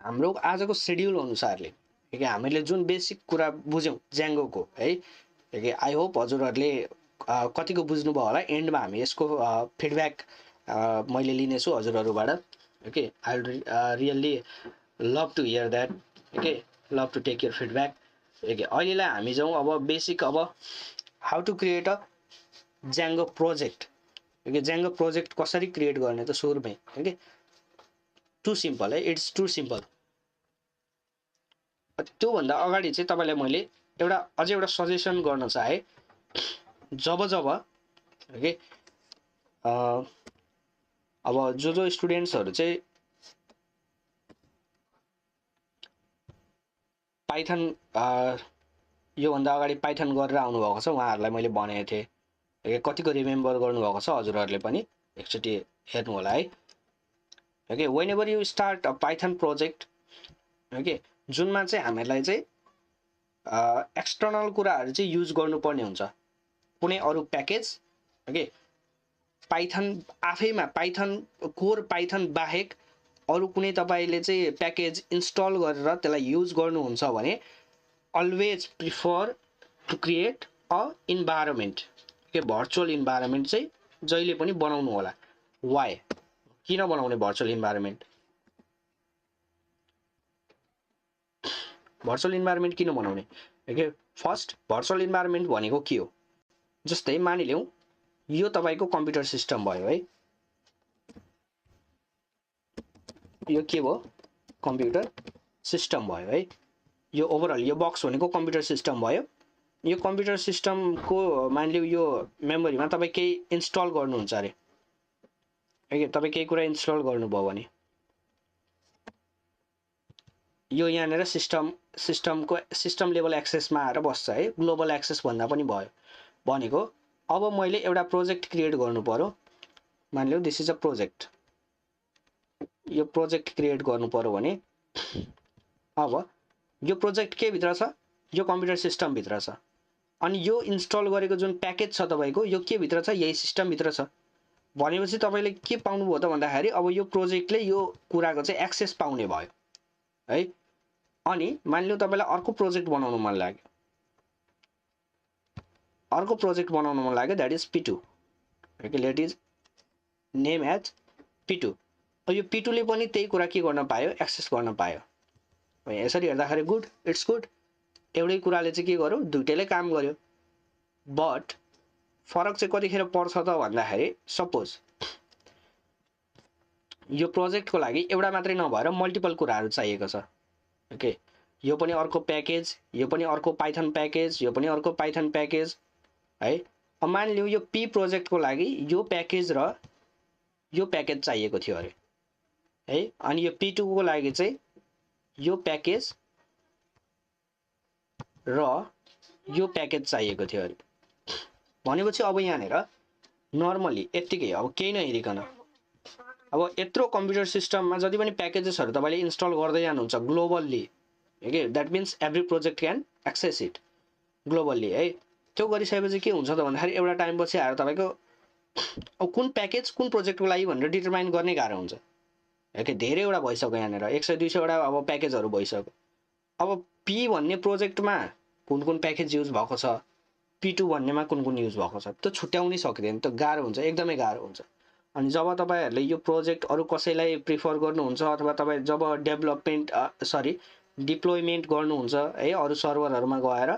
हाम्रो आजको सेड्युल अनुसारले हामीले जुन बेसिक कुरा बुझ्यौँ ज्याङ्गोको है, आई होप हजुरहरूले कतिको बुझ्नुभयो होला। एन्डमा हामी यसको फिडब्याक मैले लिनेछु हजुरहरूबाट। Okay, I really love to hear that. Okay, love to take your feedback. Okay, अहिलेलाई हामी जाउँ अब बेसिक, अब how to create a Django project. Okay, Django project कसरी क्रिएट गर्ने त सुरुमै। ओके, टु सिम्पल है, इट्स टु सिम्पल। त्योभन्दा अगाडि चाहिँ तपाईँलाई मैले अझै एउटा सजेसन गर्न चाहे, जब ओके अब जो स्टुडेन्ट्सहरू चाहिँ पाइथन योभन्दा अगाडि पाइथन गरेर आउनुभएको छ उहाँहरूलाई मैले भनेको थिएँ, कतिको रिमेम्बर गर्नुभएको छ हजुरहरूले पनि एकचोटि हेर्नु होला है। Okay whenever you start a Python project, okay जुनमा चाहिँ हामीहरूलाई चाहिँ एक्सटर्नल कुराहरू चाहिँ युज गर्नुपर्ने हुन्छ, कुनै अरू प्याकेज, ओके पाइथन आफैमा पाइथन कोर पाइथन बाहेक अरू कुनै तपाईँले चाहिँ प्याकेज इन्स्टल गरेर त्यसलाई युज गर्नुहुन्छ भने always prefer to create a environment, के भर्चुअल इन्भाइरोमेन्ट चाहिँ जहिले पनि बनाउनु होला। वाइ किन बनाउने भर्चुअल इन्भाइरोमेन्ट? भर्चुअल इन्भाइरोमेन्ट किन बनाउने? ओके फर्स्ट भर्चुअल इन्भाइरोमेन्ट भनेको के हो? जस्तै मानिलिउँ यो तपाईँको कम्प्युटर सिस्टम भयो है, यो के भयो? कम्प्युटर सिस्टम भयो है। यो ओभरअल यो बक्स भनेको कम्प्युटर सिस्टम भयो। यो कम्प्युटर सिस्टमको मानिलिउँ यो मेमोरीमा तपाईँ केही इन्स्टल गर्नुहुन्छ अरे, ओके तपाईँ केही कुरा इन्स्टल गर्नुभयो भने यो यहाँनिर सिस्टम लेभल एक्सेसमा आएर बस्छ है, ग्लोबल एक्सेस भन्दा पनि भयो। भनेको अब मैले एउटा प्रोजेक्ट क्रिएट गर्नु पर्यो, मानिलिउँ दिस इज अ प्रोजेक्ट, यो प्रोजेक्ट क्रिएट गर्नु पर्यो भने अब यो प्रोजेक्ट के भित्र छ? यो कम्प्युटर सिस्टम भित्र छ। अनि यो इन्स्टल गरेको जुन प्याकेज छ तपाईँको यो के भित्र छ? यही सिस्टम भित्र छ। भनेपछि तपाईँले के पाउनुभयो त भन्दाखेरि अब यो प्रोजेक्टले यो कुराको चाहिँ एक्सेस पाउने भयो है। अनि मानिलिउँ तपाईँलाई अर्को प्रोजेक्ट बनाउनु मन लाग्यो, that is P2, okay let is name as P2। यो P2 ले पनि त्यही कुरा के गर्न पायो? एक्सेस गर्न पायो। यसरी हेर्दाखेरि गुड, इट्स गुड, एउटै कुराले चाहिँ के गर्यो? दुइटैले काम गर्यो। बट फरक चाहिँ कतिखेर पर्छ त भन्दाखेरि सपोज यो प्रोजेक्टको लागि एउटा मात्रै नभएर मल्टिपल कुराहरू चाहिएको छ, ओके यो पनि अर्को प्याकेज, यो पनि अर्को पाइथन प्याकेज, यो पनि अर्को पाइथन प्याकेज है। अब मानिलिउँ यो पी प्रोजेक्टको लागि यो प्याकेज र यो प्याकेज चाहिएको थियो अरे है। अनि यो P2 को लागि चाहिँ यो प्याकेज र यो प्याकेज चाहिएको थियो अरे। भनेपछि अब यहाँनिर नर्मली यत्तिकै अब केही नहेरिकन अब यत्रो कम्प्युटर सिस्टममा जति पनि प्याकेजेसहरू तपाईँले इन्स्टल गर्दै जानुहुन्छ globally, okay that means every project can access it globally है। त्यो गरिसकेपछि के हुन्छ त भन्दाखेरि एउटा टाइमपछि आएर तपाईँको अब कुन प्याकेज कुन प्रोजेक्टको लागि भनेर डिटरमाइन गर्ने गाह्रो हुन्छ, ओके धेरैवटा भइसक्यो यहाँनिर 100-200वटा अब प्याकेजहरू भइसक्यो। अब पी भन्ने प्रोजेक्टमा कुन प्याकेज युज भएको छ, P2 भन्नेमा कुन युज भएको छ, त्यो छुट्याउनै सकिँदैन, त्यो गाह्रो हुन्छ, एकदमै गाह्रो हुन्छ। अनि जब तपाईँहरूले यो प्रोजेक्ट अरू कसैलाई प्रिफर गर्नुहुन्छ अथवा तपाईँ जब डिप्लोइमेन्ट गर्नुहुन्छ है अरू सर्भरहरूमा गएर,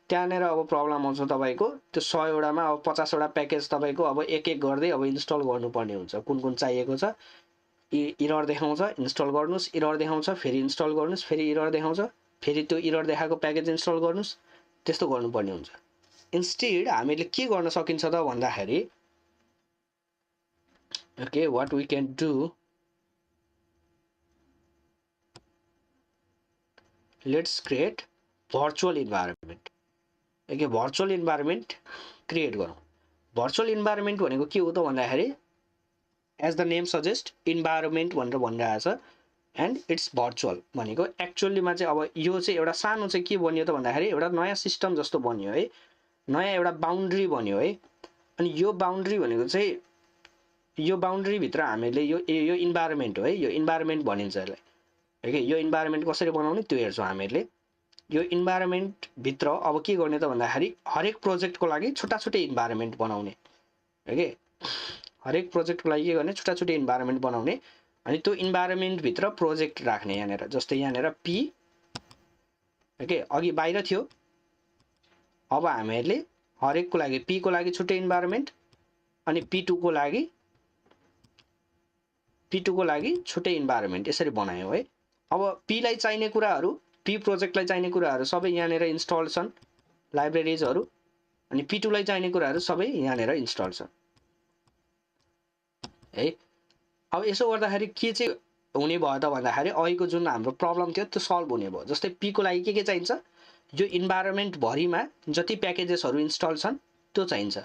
त्यहाँनिर अब प्रब्लम आउँछ तपाईँको त्यो 100वटामा अब 50वटा प्याकेज तपाईँको अब एक गर्दै अब इन्स्टल गर्नुपर्ने हुन्छ। कुन चाहिएको छ, इरर देखाउँछ, इन्स्टल गर्नुहोस्, इरर देखाउँछ, फेरि इन्स्टल गर्नुहोस्, फेरि इरर देखाउँछ, फेरि त्यो इरर देखाएको प्याकेज इन्स्टल गर्नुहोस्, त्यस्तो गर्नुपर्ने हुन्छ। इन्स्टेड हामीले के गर्न सकिन्छ त भन्दाखेरि okay what we can do, let's create virtual environment. Okay virtual environment create गरौँ। भर्चुअल इन्भाइरोमेन्ट भनेको के हो त भन्दाखेरि as the name suggest environment भनेर भनिरहेको छ एन्ड इट्स भर्चुअल भनेको एक्चुअलीमा चाहिँ अब यो चाहिँ एउटा सानो चाहिँ के बन्यो त भन्दाखेरि एउटा नयाँ सिस्टम जस्तो बन्यो है, नयाँ एउटा बााउन्ड्री बन्यो है। अनि यो बााउन्ड्री भनेको चाहिँ यो बााउन्ड्रीभित्र हामीले यो इन्भाइरोमेन्ट हो है, यो इन्भाइरोमेन्ट भनिन्छ यसलाई, ओके यो इन्भाइरोमेन्ट कसरी बनाउने त्यो हेर्छौँ हामीले। यो इन्भाइरोमेन्टभित्र अब के गर्ने त भन्दाखेरि हरेक प्रोजेक्टको लागि छुट्टा छुट्टै इन्भाइरोमेन्ट बनाउने, ओके हरेक प्रोजेक्टको लागि के गर्ने छुट्टा छुट्टै इन्भाइरोमेन्ट बनाउने। अनि त्यो इन्भाइरोमेन्टभित्र प्रोजेक्ट राख्ने यहाँनिर, जस्तै यहाँनिर पी, ओके अघि बाहिर थियो, अब हामीहरूले हरेकको लागि पी को लागि छुट्टै इन्भाइरोमेन्ट अनि P2 को लागि P2 को लागि छुट्टै इन्भाइरोमेन्ट यसरी बनायौँ है। अब P लाई चाहिने कुराहरू, P प्रोजेक्टलाई चाहिने कुराहरू सबै यहाँनिर इन्स्टल छन्, लाइब्रेरिजहरू, अनि P2 लाई चाहिने कुराहरू सबै यहाँनिर इन्स्टल छन् है। अब यसो गर्दाखेरि के चाहिँ हुने भयो त भन्दाखेरि अहिलेको जुन हाम्रो प्रब्लम थियो त्यो सल्भ हुने भयो। जस्तै P को लागि के चाहिन्छ, यो इन्भाइरोमेन्ट भरिमा जति प्याकेजेसहरू इन्स्टल छन् त्यो चाहिन्छ।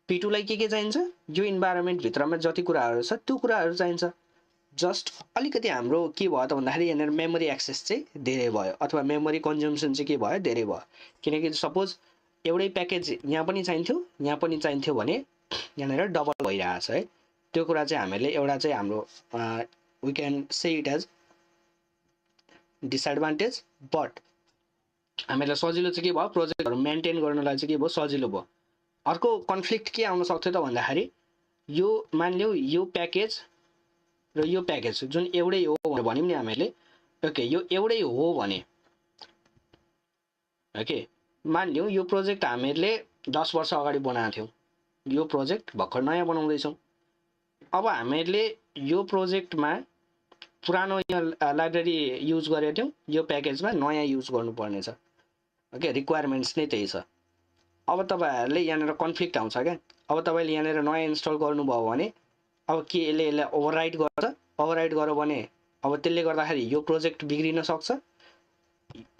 P2 लाई के चाहिन्छ, यो इन्भाइरोमेन्ट भित्रमा जति कुराहरू छ त्यो कुराहरू चाहिन्छ। जस्ट अलिकति हाम्रो के भयो त भन्दाखेरि यहाँनिर मेमोरी एक्सेस चाहिँ धेरै भयो, अथवा मेमोरी कन्ज्युम्सन चाहिँ के भयो, धेरै भयो। किनकि सपोज एउटै प्याकेज यहाँ पनि चाहिन्थ्यो, यहाँ पनि चाहिन्थ्यो भने यहाँनिर डबल भइरहेछ है। त्यो कुरा चाहिँ हामीले एउटा चाहिँ हाम्रो we can say it as disadvantage, but हामीलाई सजिलो चाहिँ के भयो, प्रोजेक्टहरू मेन्टेन गर्नलाई चाहिँ के भयो, सजिलो भयो। अर्को कन्फ्लिक्ट के आउन सक्थ्यो त भन्दाखेरि यो मानिलिउँ यो प्याकेज र यो प्याकेज जुन एउटै हो भनेर भन्यौँ नि हामीले, ओके यो एउटै हो भने ओके मानिलिउँ यो प्रोजेक्ट हामीले 10 वर्ष अगाडि बनाएको थियौँ, यो प्रोजेक्ट भर्खर नयाँ बनाउँदैछौँ। अब हामीले यो प्रोजेक्टमा पुरानो लाइब्रेरी युज गरेको थियौँ, यो प्याकेजमा नयाँ युज गर्नुपर्ने छ, ओके रिक्वायरमेन्ट्स नै त्यही छ। अब तपाईँहरूले यहाँनिर कन्फ्लिक्ट आउँछ क्या। अब तपाईँले यहाँनिर नयाँ इन्स्टल गर्नुभयो भने अब के यसलाई ओभरराइट गर्छ, ओभरराइट गर्यो भने अब त्यसले गर्दाखेरि यो प्रोजेक्ट बिग्रिन सक्छ,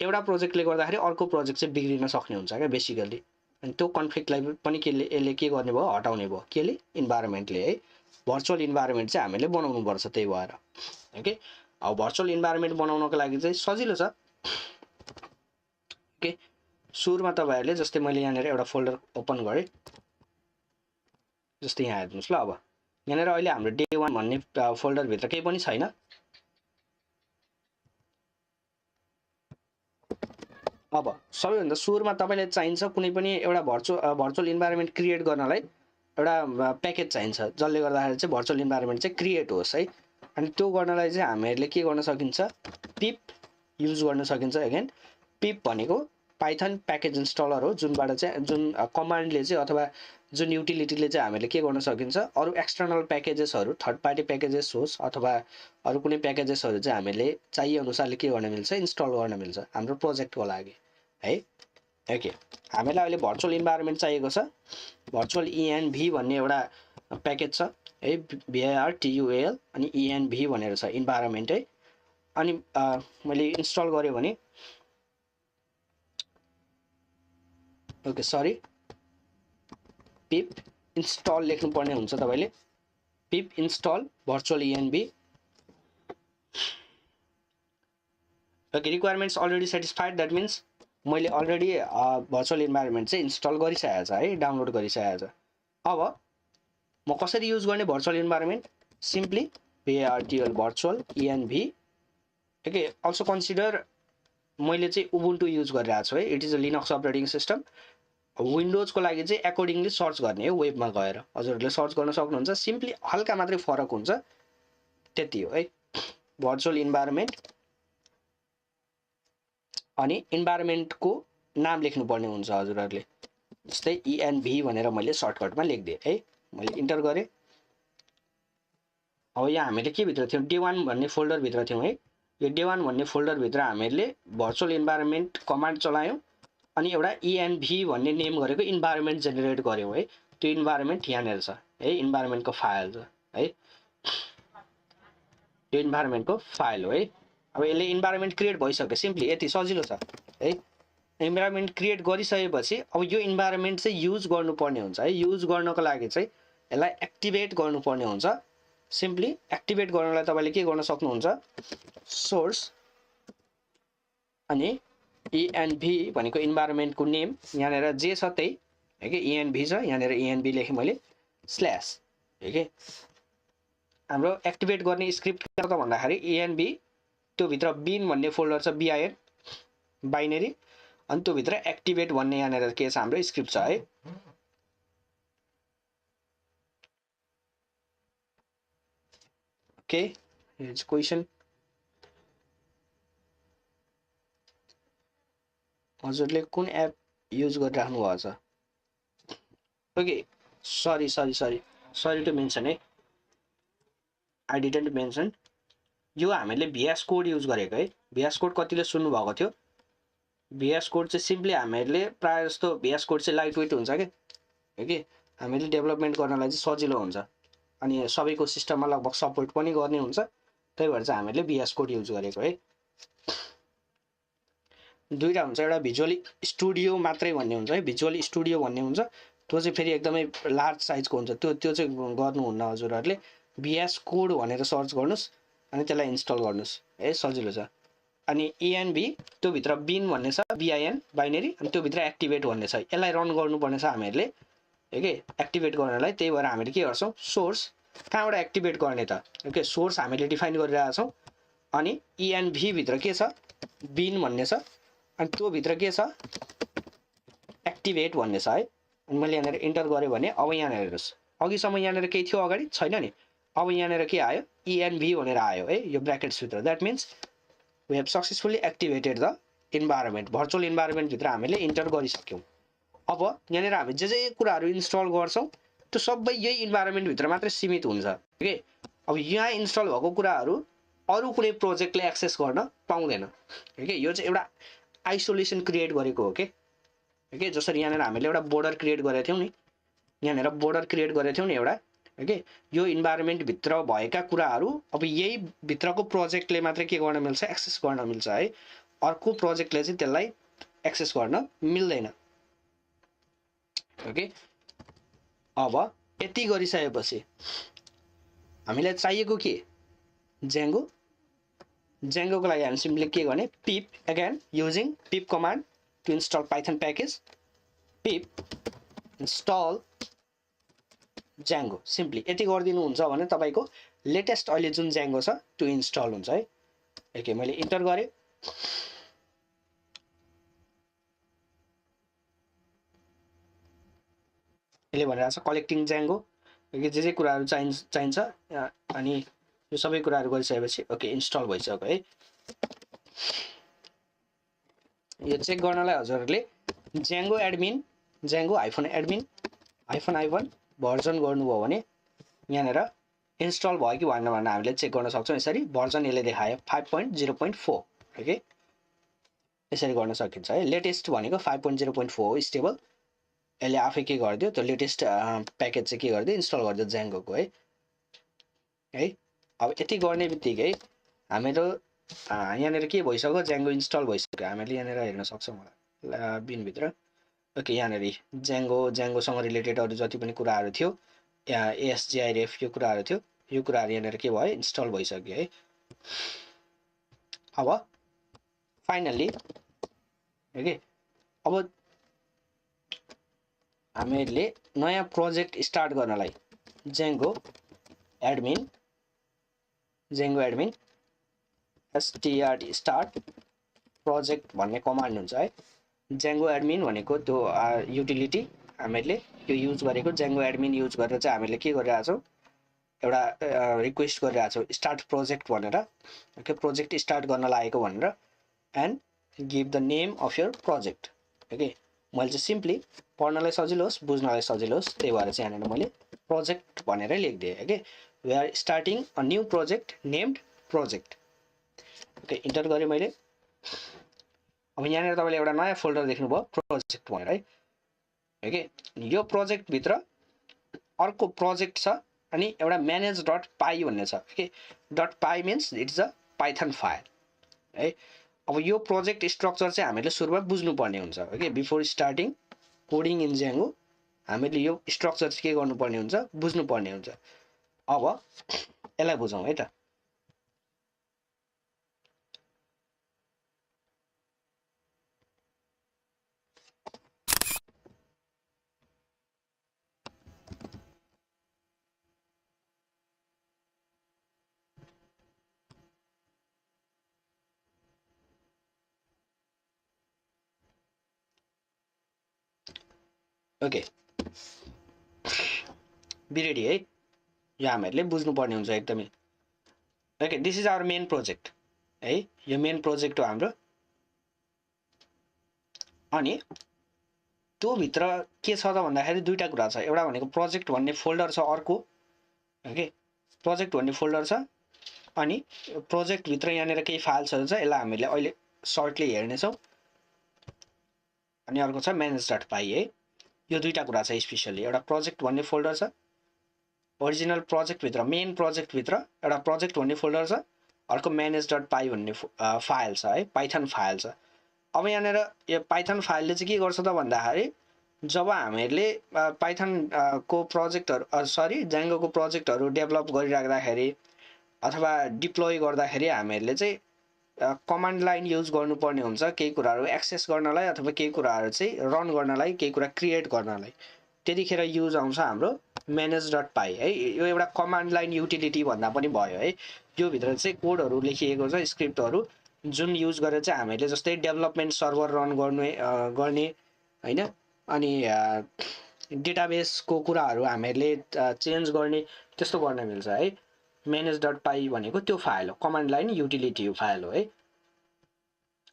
एउटा प्रोजेक्टले गर्दाखेरि अर्को प्रोजेक्ट चाहिँ बिग्रिन सक्ने हुन्छ क्या बेसिकली। अनि त्यो कन्फ्लिक्टलाई पनि यसले के गर्ने भयो, हटाउने भयो, केले, इन्भाइरोमेन्टले है। भर्चुअल इन्भाइरोमेन्ट चाहिँ हामीले बनाउनु पर्छ, त्यही भएर ओके। अब भर्चुअल इन्भाइरोमेन्ट बनाउनको लागि चाहिँ सजिलो छ ओके। सुरुमा तपाईँहरूले जस्तै मैले यहाँनिर एउटा फोल्डर ओपन गरेँ, जस्तै यहाँ हेर्नुहोस् ल। अब यहाँनिर अहिले हाम्रो डे 1 भन्ने फोल्डरभित्र केही पनि छैन। अब सबैभन्दा सुरुमा तपाईँले चाहिन्छ कुनै पनि एउटा भर्चुअल इन्भाइरोमेन्ट क्रिएट गर्नलाई एउटा प्याकेज चाहिन्छ, जसले गर्दाखेरि चाहिँ भर्चुअल इन्भाइरोमेन्ट चाहिँ क्रिएट होस् है। अनि त्यो गर्नलाई चाहिँ हामीहरूले के गर्न सकिन्छ, पिप युज गर्न सकिन्छ। अगेन पिप भनेको पाइथन प्याकेज इन्स्टलर हो, जुनबाट चाहिँ जुन कमान्डले चाहिँ अथवा जुन युटिलिटीले चाहिँ हामीले के गर्न सकिन्छ, अरू एक्सटर्नल प्याकेजेसहरू, थर्ड पार्टी प्याकेजेस होस् अथवा अरू कुनै प्याकेजेसहरू चाहिँ हामीले चाहिए अनुसारले के गर्न मिल्छ, इन्स्टल गर्न मिल्छ हाम्रो प्रोजेक्टको लागि है। ओके हामीलाई अहिले भर्चुअल इन्भाइरोमेन्ट चाहिएको छ। भर्चुअल ENV भन्ने एउटा प्याकेज छ है, VIRTUAL अनि ENV भनेर छ इन्भाइरोमेन्ट है। अनि मैले इन्स्टल गरेँ भने ओके सरी पिप इन्स्टल लेख्नुपर्ने हुन्छ तपाईँले, पिप install virtual ENV। Okay requirements already satisfied, that means मैले अलरेडी भर्चुअल इन्भाइरोमेन्ट चाहिँ इन्स्टल गरिसकेको छ है, डाउनलोड गरिसकेको छ। अब म कसरी युज गर्ने virtual environment, simply VIRTUAL virtual ENV। Okay also consider मैले चाहिँ उबुन्टु युज गरिरहेको छु है, it is a Linux operating system. विन्डोजको लागि चाहिँ एकोर्डिङली सर्च गर्ने हो, वेबमा गएर हजुरहरूले सर्च गर्न सक्नुहुन्छ। सिम्पली हल्का मात्रै फरक हुन्छ, त्यति हो है। भर्चुअल इन्भाइरोमेन्ट अनि इन्भाइरोमेन्टको नाम लेख्नुपर्ने हुन्छ हजुरहरूले, जस्तै ENV भनेर मैले सर्टकटमा लेखिदिएँ है, मैले इन्टर गरेँ। अब यहाँ हामीले के भित्र थियौँ, डे 1 भन्ने फोल्डरभित्र थियौँ है। यो डे 1 भन्ने फोल्डरभित्र हामीले भर्चुअल इन्भाइरोमेन्ट कमान्ड चलायौँ अनि एउटा ENV भन्ने नेम गरेको इन्भाइरोमेन्ट जेनेरेट गऱ्यौँ है। त्यो इन्भाइरोमेन्ट यहाँनिर छ है, इन्भाइरोमेन्टको फाइल छ है, यो इन्भाइरोमेन्टको फाइल हो है। अब यसले इन्भाइरोमेन्ट क्रिएट भइसक्यो, सिम्पली यति सजिलो छ है। इन्भाइरोमेन्ट क्रिएट गरिसकेपछि अब यो इन्भाइरोमेन्ट चाहिँ युज गर्नुपर्ने हुन्छ है। युज गर्नको लागि चाहिँ यसलाई एक्टिभेट गर्नुपर्ने हुन्छ। सिम्पली एक्टिभेट गर्नलाई तपाईँले के गर्न सक्नुहुन्छ, सोर्स अनि ENV भनेको इन्भाइरोमेन्टको नेम यहाँनिर जे छ त्यही है कि, ENV छ यहाँनिर, ENV लेखेँ मैले स्ल्यास है कि। हाम्रो एक्टिभेट गर्ने स्क्रिप्ट के त भन्दाखेरि ENV त्यो भित्र बिन भन्ने फोल्डर छ, BIN बाइनरी, अनि त्यो भित्र एक्टिभेट भन्ने यहाँनिर के छ, हाम्रो स्क्रिप्ट छ है। ओके हेre's क्वेसन, हजुरले कुन एप युज गरिराख्नु भएको छ? ओके सरी टु मेन्सन है, आई डिडन्ट मेन्सन यो हामीले VS कोड युज गरेको है। VS कोड कतिले सुन्नु भएको थियो? VS कोड चाहिँ सिम्पली हामीहरूले प्रायः जस्तो VS कोड चाहिँ लाइट वेट हुन्छ कि हामीले डेभलपमेन्ट गर्नलाई चाहिँ सजिलो हुन्छ अनि सबैको सिस्टममा लगभग सपोर्ट पनि गर्ने हुन्छ, त्यही भएर चाहिँ हामीले VS कोड युज गरेको है। दुईटा हुन्छ, एउटा भिजुअल स्टुडियो मात्रै भन्ने हुन्छ है, भिजुअल स्टुडियो भन्ने हुन्छ, त्यो चाहिँ फेरि एकदमै लार्ज साइजको हुन्छ, त्यो चाहिँ गर्नुहुन्न हजुरहरूले। VS कोड भनेर सर्च गर्नुहोस् अनि त्यसलाई इन्स्टल गर्नुहोस् है, सजिलो छ। अनि ENV त्योभित्र बिन भन्ने छ, BIN बाइनेरी, अनि त्योभित्र एक्टिभेट भन्ने छ, यसलाई रन गर्नुपर्ने छ हामीहरूले ओके एक्टिभेट गर्नलाई। त्यही भएर हामीले के गर्छौँ, सोर्स कहाँबाट एक्टिभेट गर्ने त ओके, सोर्स हामीले डिफाइन गरिरहेको छौँ अनि ENV भित्र के छ, बिन भन्ने छ, अनि त्योभित्र के छ, एक्टिभेट भन्ने छ है। अनि मैले यहाँनिर इन्टर गरेँ भने अब यहाँनिर हेर्नुहोस्, अघिसम्म यहाँनिर केही थियो अगाडि छैन नि, अब यहाँनिर के आयो, ENV भनेर आयो है यो ब्र्याकेट्सभित्र। That means we have successfully activated the environment, virtual इन्भाइरोमेन्टभित्र हामीले इन्टर गरिसक्यौँ। अब यहाँनिर हामी जे कुराहरू इन्स्टल गर्छौँ त्यो सबै यही इन्भाइरोमेन्टभित्र मात्रै सीमित हुन्छ ओके। अब यहाँ इन्स्टल भएको कुराहरू अरू कुनै प्रोजेक्टले एक्सेस गर्न पाउँदैन ओके। यो चाहिँ एउटा आइसोलेसन क्रिएट गरेको हो ओके। जसरी यहाँनिर हामीले एउटा बोर्डर क्रिएट गरेको थियौँ नि, यहाँनिर बोर्डर क्रिएट गरेको थियौँ नि एउटा ओके, यो इन्भाइरोमेन्टभित्र भएका कुराहरू अब यही भित्रको प्रोजेक्टले मात्रै के गर्न मिल्छ, एक्सेस गर्न मिल्छ है, अर्को प्रोजेक्टले चाहिँ त्यसलाई एक्सेस गर्न मिल्दैन ओके। अब यति गरिसकेपछि हामीलाई चाहिएको के, जेङ्गो। जेङ्गोको लागि हामी सिम्पली के गर्ने, pip again using pip command to install Python package, pip install Django. Simply यति गरिदिनुहुन्छ भने तपाईँको लेटेस्ट अहिले जुन जेङ्गो छ त्यो इन्स्टल हुन्छ है ओके। मैले इन्टर गरेँ, यसले भनिरहेको छ कलेक्टिङ जेङ्गो ओके, जे कुराहरू चाहिन्छ अनि यो सबै कुराहरू गरिसकेपछि ओके इन्स्टल भइसक्यो है। यो चेक गर्नलाई हजुरहरूले जेङ्गो एडमिन, जेङ्गो -एडमिन -i भर्जन गर्नुभयो भने यहाँनिर इन्स्टल भयो कि भएन भनेर हामीले चेक गर्न सक्छौँ। यसरी भर्जन यसले देखायो 5.0.4 ओके, यसरी गर्न सकिन्छ है। लेटेस्ट भनेको 5.0.4 हो स्टेबल, यसले आफै के गरिदियो, त्यो लेटेस्ट प्याकेज चाहिँ के गरिदियो, इन्स्टल गरिदियो जेङ्गोको है। अब यति गर्ने बित्तिकै हामीहरू यहाँनिर के भइसक्यो, जेङ्गो इन्स्टल भइसक्यो। हामीले यहाँनिर हेर्न सक्छौँ बिनभित्र ओके। यहाँनिर जेङ्गोसँग रिलेटेड अरू जति पनि कुराहरू थियो, ASGIRF यो कुराहरू थियो, यो कुराहरू यहाँनिर के भयो, इन्स्टल भइसक्यो है। अब फाइनल्ली ओके, अब हामीहरूले नयाँ प्रोजेक्ट स्टार्ट गर्नलाई जेङ्गो एडमिन str स्टार्ट प्रोजेक्ट भन्ने कमान्ड हुन्छ है। जेङ्गो एडमिन भनेको त्यो युटिलिटी हामीले यो युज गरेको, जेङ्गो एडमिन युज गरेर चाहिँ हामीले के गरिरहेको छौँ, एउटा रिक्वेस्ट गरिरहेको छौँ स्टार्ट प्रोजेक्ट भनेर ओके, प्रोजेक्ट स्टार्ट गर्न लागेको भनेर, and give the name of your project okay. मैले चाहिँ सिम्पली पढ्नलाई सजिलो होस्, बुझ्नलाई सजिलो होस्, त्यही भएर चाहिँ यहाँनिर मैले प्रोजेक्ट भनेरै लेखिदिएँ okay. We are starting a new project named project okay, enter गरेँ मैले। अब यहाँनिर तपाईँले एउटा नयाँ फोल्डर देख्नुभयो प्रोजेक्ट भनेर है ओके। यो प्रोजेक्टभित्र अर्को प्रोजेक्ट छ अनि एउटा manage.py भन्ने छ okay. .py means it's a Python file है। अब यो प्रोजेक्ट स्ट्रक्चर चाहिँ हामीले सुरुमा बुझ्नुपर्ने हुन्छ okay. Before starting coding in Django हामीले यो स्ट्रक्चर चाहिँ के गर्नुपर्ने हुन्छ, बुझ्नुपर्ने हुन्छ। अब यसलाई बुझौँ है त। ओके बी रेडी है, यो हामीहरूले बुझ्नुपर्ने हुन्छ एकदमै okay. This is our main project है, यो मेन प्रोजेक्ट हो हाम्रो। अनि त्यो भित्र के छ त भन्दाखेरि दुईटा कुरा छ, एउटा भनेको प्रोजेक्ट भन्ने फोल्डर छ अर्को ओके, प्रोजेक्ट भन्ने फोल्डर छ अनि प्रोजेक्ट भित्र यहाँनिर केही फाइल्सहरु छ यसलाई हामीले अहिले सर्टली हेर्ने छौं अनि अर्को छ manage.py है यो दुईटा कुरा छ स्पेशली एउटा प्रोजेक्ट भन्ने फोल्डर छ ओरिजिनल प्रोजेक्ट भित्र मेन प्रोजेक्ट भित्र एउटा प्रोजेक्ट भन्ने फोल्डर छ अर्को manage.py भन्ने फाइल छ है पाइथन फाइल छ अब यहाँनिर यो पाइथन फाइलले चाहिँ के गर्छ त भन्दाखेरि जब हामीले पाइथन को प्रोजेक्टहरु सरी जाङ्गो को प्रोजेक्टहरु डेभलप गरिराख्दाखेरि अथवा डिप्लोय गर्दाखेरि हामीले चाहिँ कमान्ड लाइन युज गर्नुपर्ने हुन्छ केही कुराहरु एक्सेस गर्नलाई अथवा केही कुराहरु चाहिँ रन गर्नलाई केही कुरा क्रिएट गर्नलाई त्यतिखेर युज आउँछ हाम्रो manage.py है यो एउटा कमान्ड लाइन युटिलिटी भन्दा पनि भयो है यो भित्र चाहिँ कोडहरु लेखिएको छ स्क्रिप्टहरु जुन युज गरेर चाहिँ हामीले जस्तै डेभलपमेन्ट सर्भर रन गर्ने हैन अनि डेटाबेसको कुराहरु हामीले चेन्ज गर्ने त्यस्तो गर्न मिल्छ है manage.py भनेको त्यो फाइल हो कमान्ड लाइन युटिलिटी फाइल हो है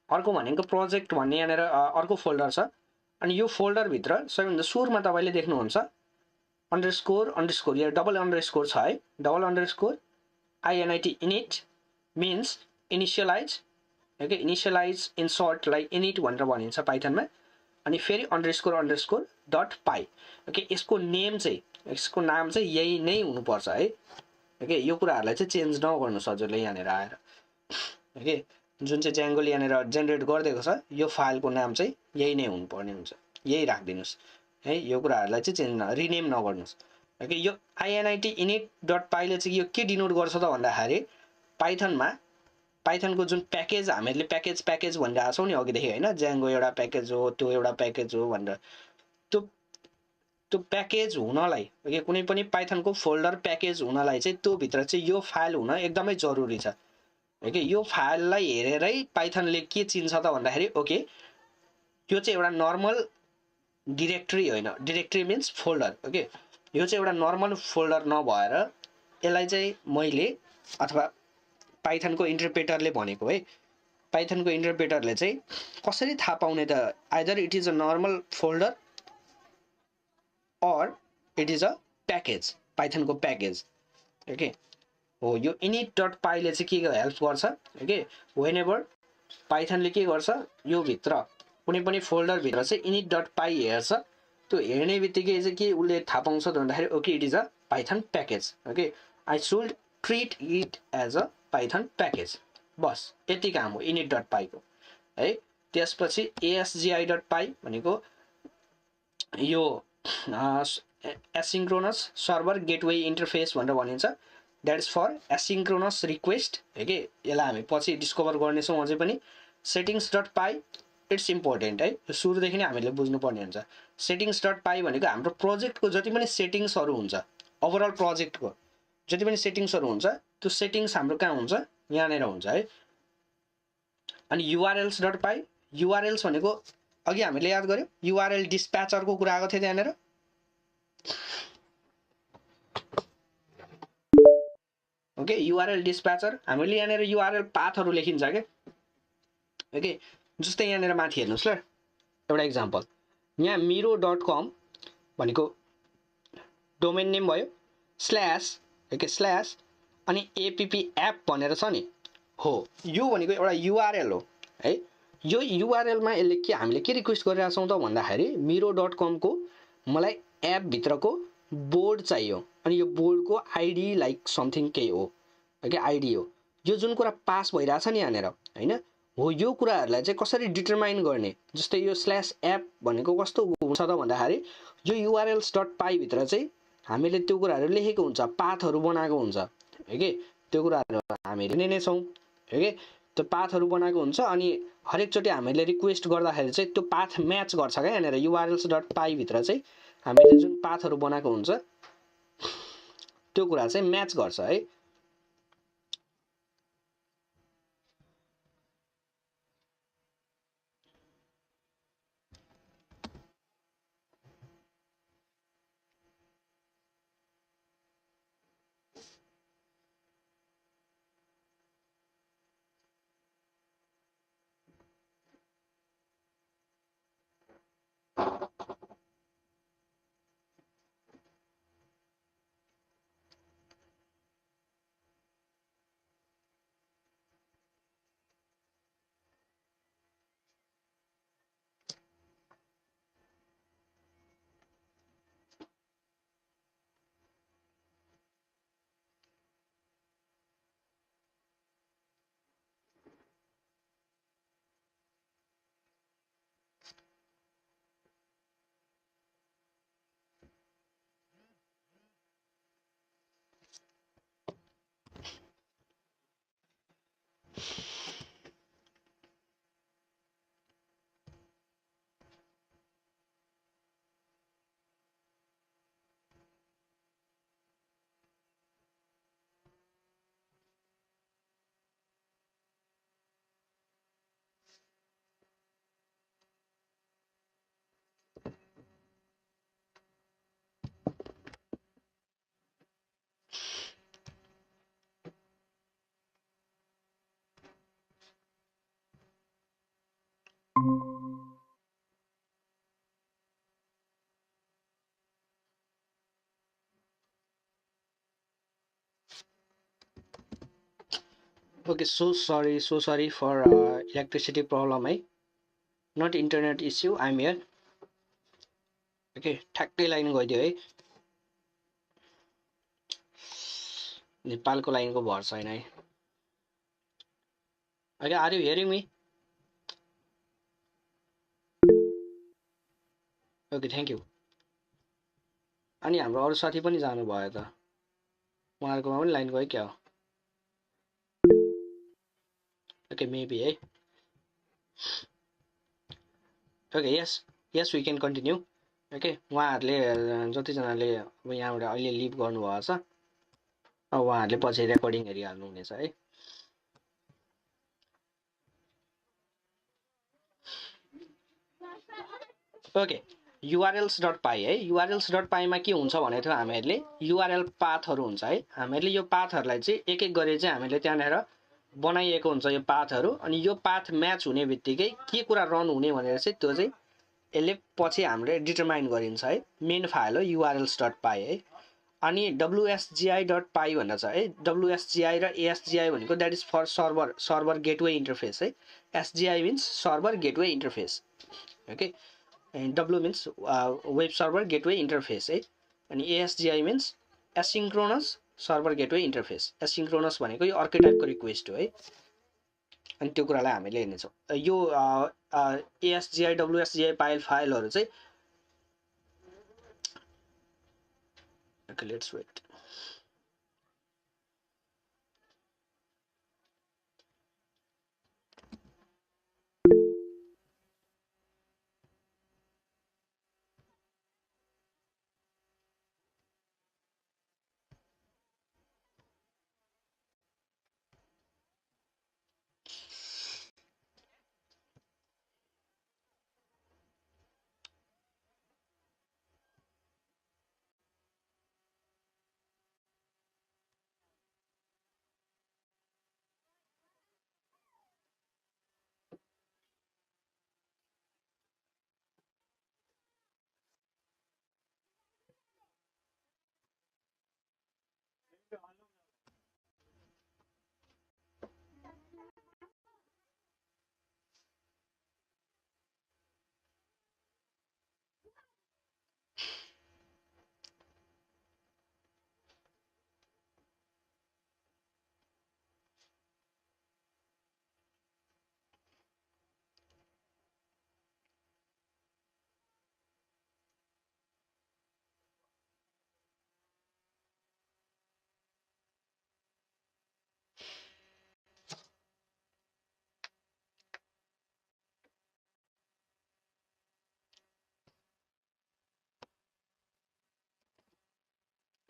अर्को भनेको प्रोजेक्ट भन्ने यहाँनिर अर्को फोल्डर छ अनि यो फोल्डर भित्र सबैभन्दा सुरुमा तपाईले देख्नुहुन्छ अंडरस्कोर यहाँ डबल अंडरस्कोर छ है double underscore init init means initialize okay initialize in short like init भनेर भनिन्छ पाइथनमा अनि फेरि अंडरस्कोर डट पाई ओके यसको नेम चाहिँ यसको नाम चाहिँ यही नै हुनुपर्छ है ओके यो कुराहरुलाई चाहिँ चेन्ज नगर्नु सजिलै यहाँनिर आएर ओके जुन चाहिँ ज्याङ्गोले यहाँनिर जेनेरेट गरिदिएको छ यो फाइलको नाम चाहिँ यही नै हुनुपर्ने हुन्छ यही राख्दिनुस् है यो कुराहरुलाई चाहिँ चेन्ज रिनेम नगर्नुस् ओके यो init init.py ले चाहिँ यो के डिनोट गर्छ त भन्दाखेरि पाइथनमा पाइथनको जुन प्याकेज हामीले प्याकेज भनिरहेका छौं नि अघिदेखि हैन ज्याङ्गो एउटा प्याकेज हो त्यो एउटा प्याकेज हो भनेर त्यो प्याकेज हुनलाई ओके कुनै पनि पाइथनको फोल्डर प्याकेज हुनलाई चाहिँ त्यो भित्र चाहिँ यो फाइल हुन एकदमै जरुरी छ ओके यो फाइललाई हेरेरै पाइथनले के चिन्छ त भन्दाखेरि ओके यो चाहिँ एउटा नर्मल डाइरेक्टरी हैन डाइरेक्टरी मिन्स फोल्डर ओके यो चाहिँ एउटा नर्मल फोल्डर नभएर यसलाई चाहिँ मैले अथवा पाइथनको इन्टरप्रेटरले भनेको है पाइथनको इन्टरप्रेटरले चाहिँ कसरी थाहा पाउने त either it is a normal folder or it is a package पाइथनको प्याकेज ओके हो यो init.py ले चाहिँ के हेल्प गर्छ ओके whenever पाइथनले के गर्छ यो भित्र कुनै पनि फोल्डर भित्र चाहिँ init.py हेर्छ त्यो हेर्ने बित्तिकै चाहिँ के उले थाहा पाउँछ त भन्दाखेरि okay it is a Python package okay I should treat it as a Python package बस यति काम हो init.py को है त्यसपछि asgi.py भनेको यो एसिंक्रोनस सर्भर गेटवे इन्टरफेस भनेर भनिन्छ that is for asynchronous request okay यसलाई हामी पछि डिस्कभर गर्ने छौं अझै पनि settings.py इट्स इम्पोर्टेन्ट है यो सुरुदेखि नै हामीले बुझ्नु पर्ने हुन्छ settings.py भनेको हाम्रो प्रोजेक्टको जति पनि सेटिंग्सहरु हुन्छ ओभरअल प्रोजेक्टको जति पनि सेटिंग्सहरु हुन्छ त्यो सेटिंग्स हाम्रो कहाँ हुन्छ यहाँनेर हुन्छ है अनि urls.py urls भनेको अघि हामीले याद गर्यो URL डिस्प्याचर को कुरा आएको थियो त्यहाँनेर ओके URL डिस्प्याचर हामीले यहाँनेर URL पाथहरु लेखिन्छ के ओके जस्तै यहाँनेर माथि हेर्नुस् ल एउटा एक्जाम्पल यहाँ miro.com भनेको डोमेन नेम भयो स्ल्याश ओके स्ल्याश अनि app भनेर छ नि हो यो भनेको एउटा URL हो है यो URL मा यसले के हामीले के रिक्वेस्ट गरिरहेका छौं त भन्दाखेरि miro.com को मलाई एप भित्रको बोर्ड चाहियो अनि यो बोर्ड को आईडी लाइक समथिङ के हो ओके आईडी हो यो जुन कुरा पास भइराछ नि यहाँनेर हैन हो यो कुराहरुलाई चाहिँ कसरी डिटरमाइन गर्ने जस्तै यो /app भनेको कस्तो हुन्छ त भन्दाखेरि यो urls.py भित्र चाहिँ हामीले त्यो कुराहरु लेखेको हुन्छ पाथहरु बनाएको हुन्छ ओके त्यो कुराहरु हामीले नै छौं ओके त्यो पाथहरु बनाएको हुन्छ अनि हरेक चोटी हामीले रिक्वेस्ट गर्दाखेरि चाहिँ त्यो पाथ म्याच गर्छ के यहाँनेर urls.py भित्र चाहिँ हामीले जुन पाथहरु बनाएको हुन्छ त्यो कुरा चाहिँ म्याच गर्छ है okay so sorry for electricity problem है, not internet issue, I am here. Okay ठ्याक्कै लाइन गइदियो है, नेपालको लाइनको भर छैन है। Okay are you hearing me? Okay thank you. अनि हाम्रो अरू साथी पनि जानुभयो त, उहाँहरूकोमा पनि लाइन गयो क्या हो? ओके मेबी है। Okay yes we can continue. Okay उहाँहरूले जतिजनाले अब यहाँबाट अहिले लिभ गर्नुभएको छ, अब उहाँहरूले पछि रेकर्डिङ हेरिहाल्नुहुनेछ है। ओके urls.py है, urls.py मा के हुन्छ भनेको थियो हामीहरूले युआरएल पाथहरू हुन्छ है। हामीहरूले यो पाथहरूलाई चाहिँ एक एक गरी चाहिँ हामीले त्यहाँनिर बनाइएको हुन्छ यो पाथहरू। अनि यो पाथ म्याच हुने बित्तिकै के कुरा रन हुने भनेर चाहिँ त्यो चाहिँ यसले पछि हामीले डिटरमाइन गरिन्छ है। मेन फाइल हो urls.py है। अनि wsgi.py भनेर छ है। wsgi र asgi भनेको that is for server gateway interface है। sgi means server gateway interface. Okay W means web server gateway interface है। अनि ASGI means asynchronous server gateway interface. Asynchronous भनेको यो अर्कै टाइपको रिक्वेस्ट हो है। अनि त्यो कुरालाई हामीले हेर्नेछौँ। यो ASGI WSGI फाइलहरू चाहिँ ओके लेट्स वेट।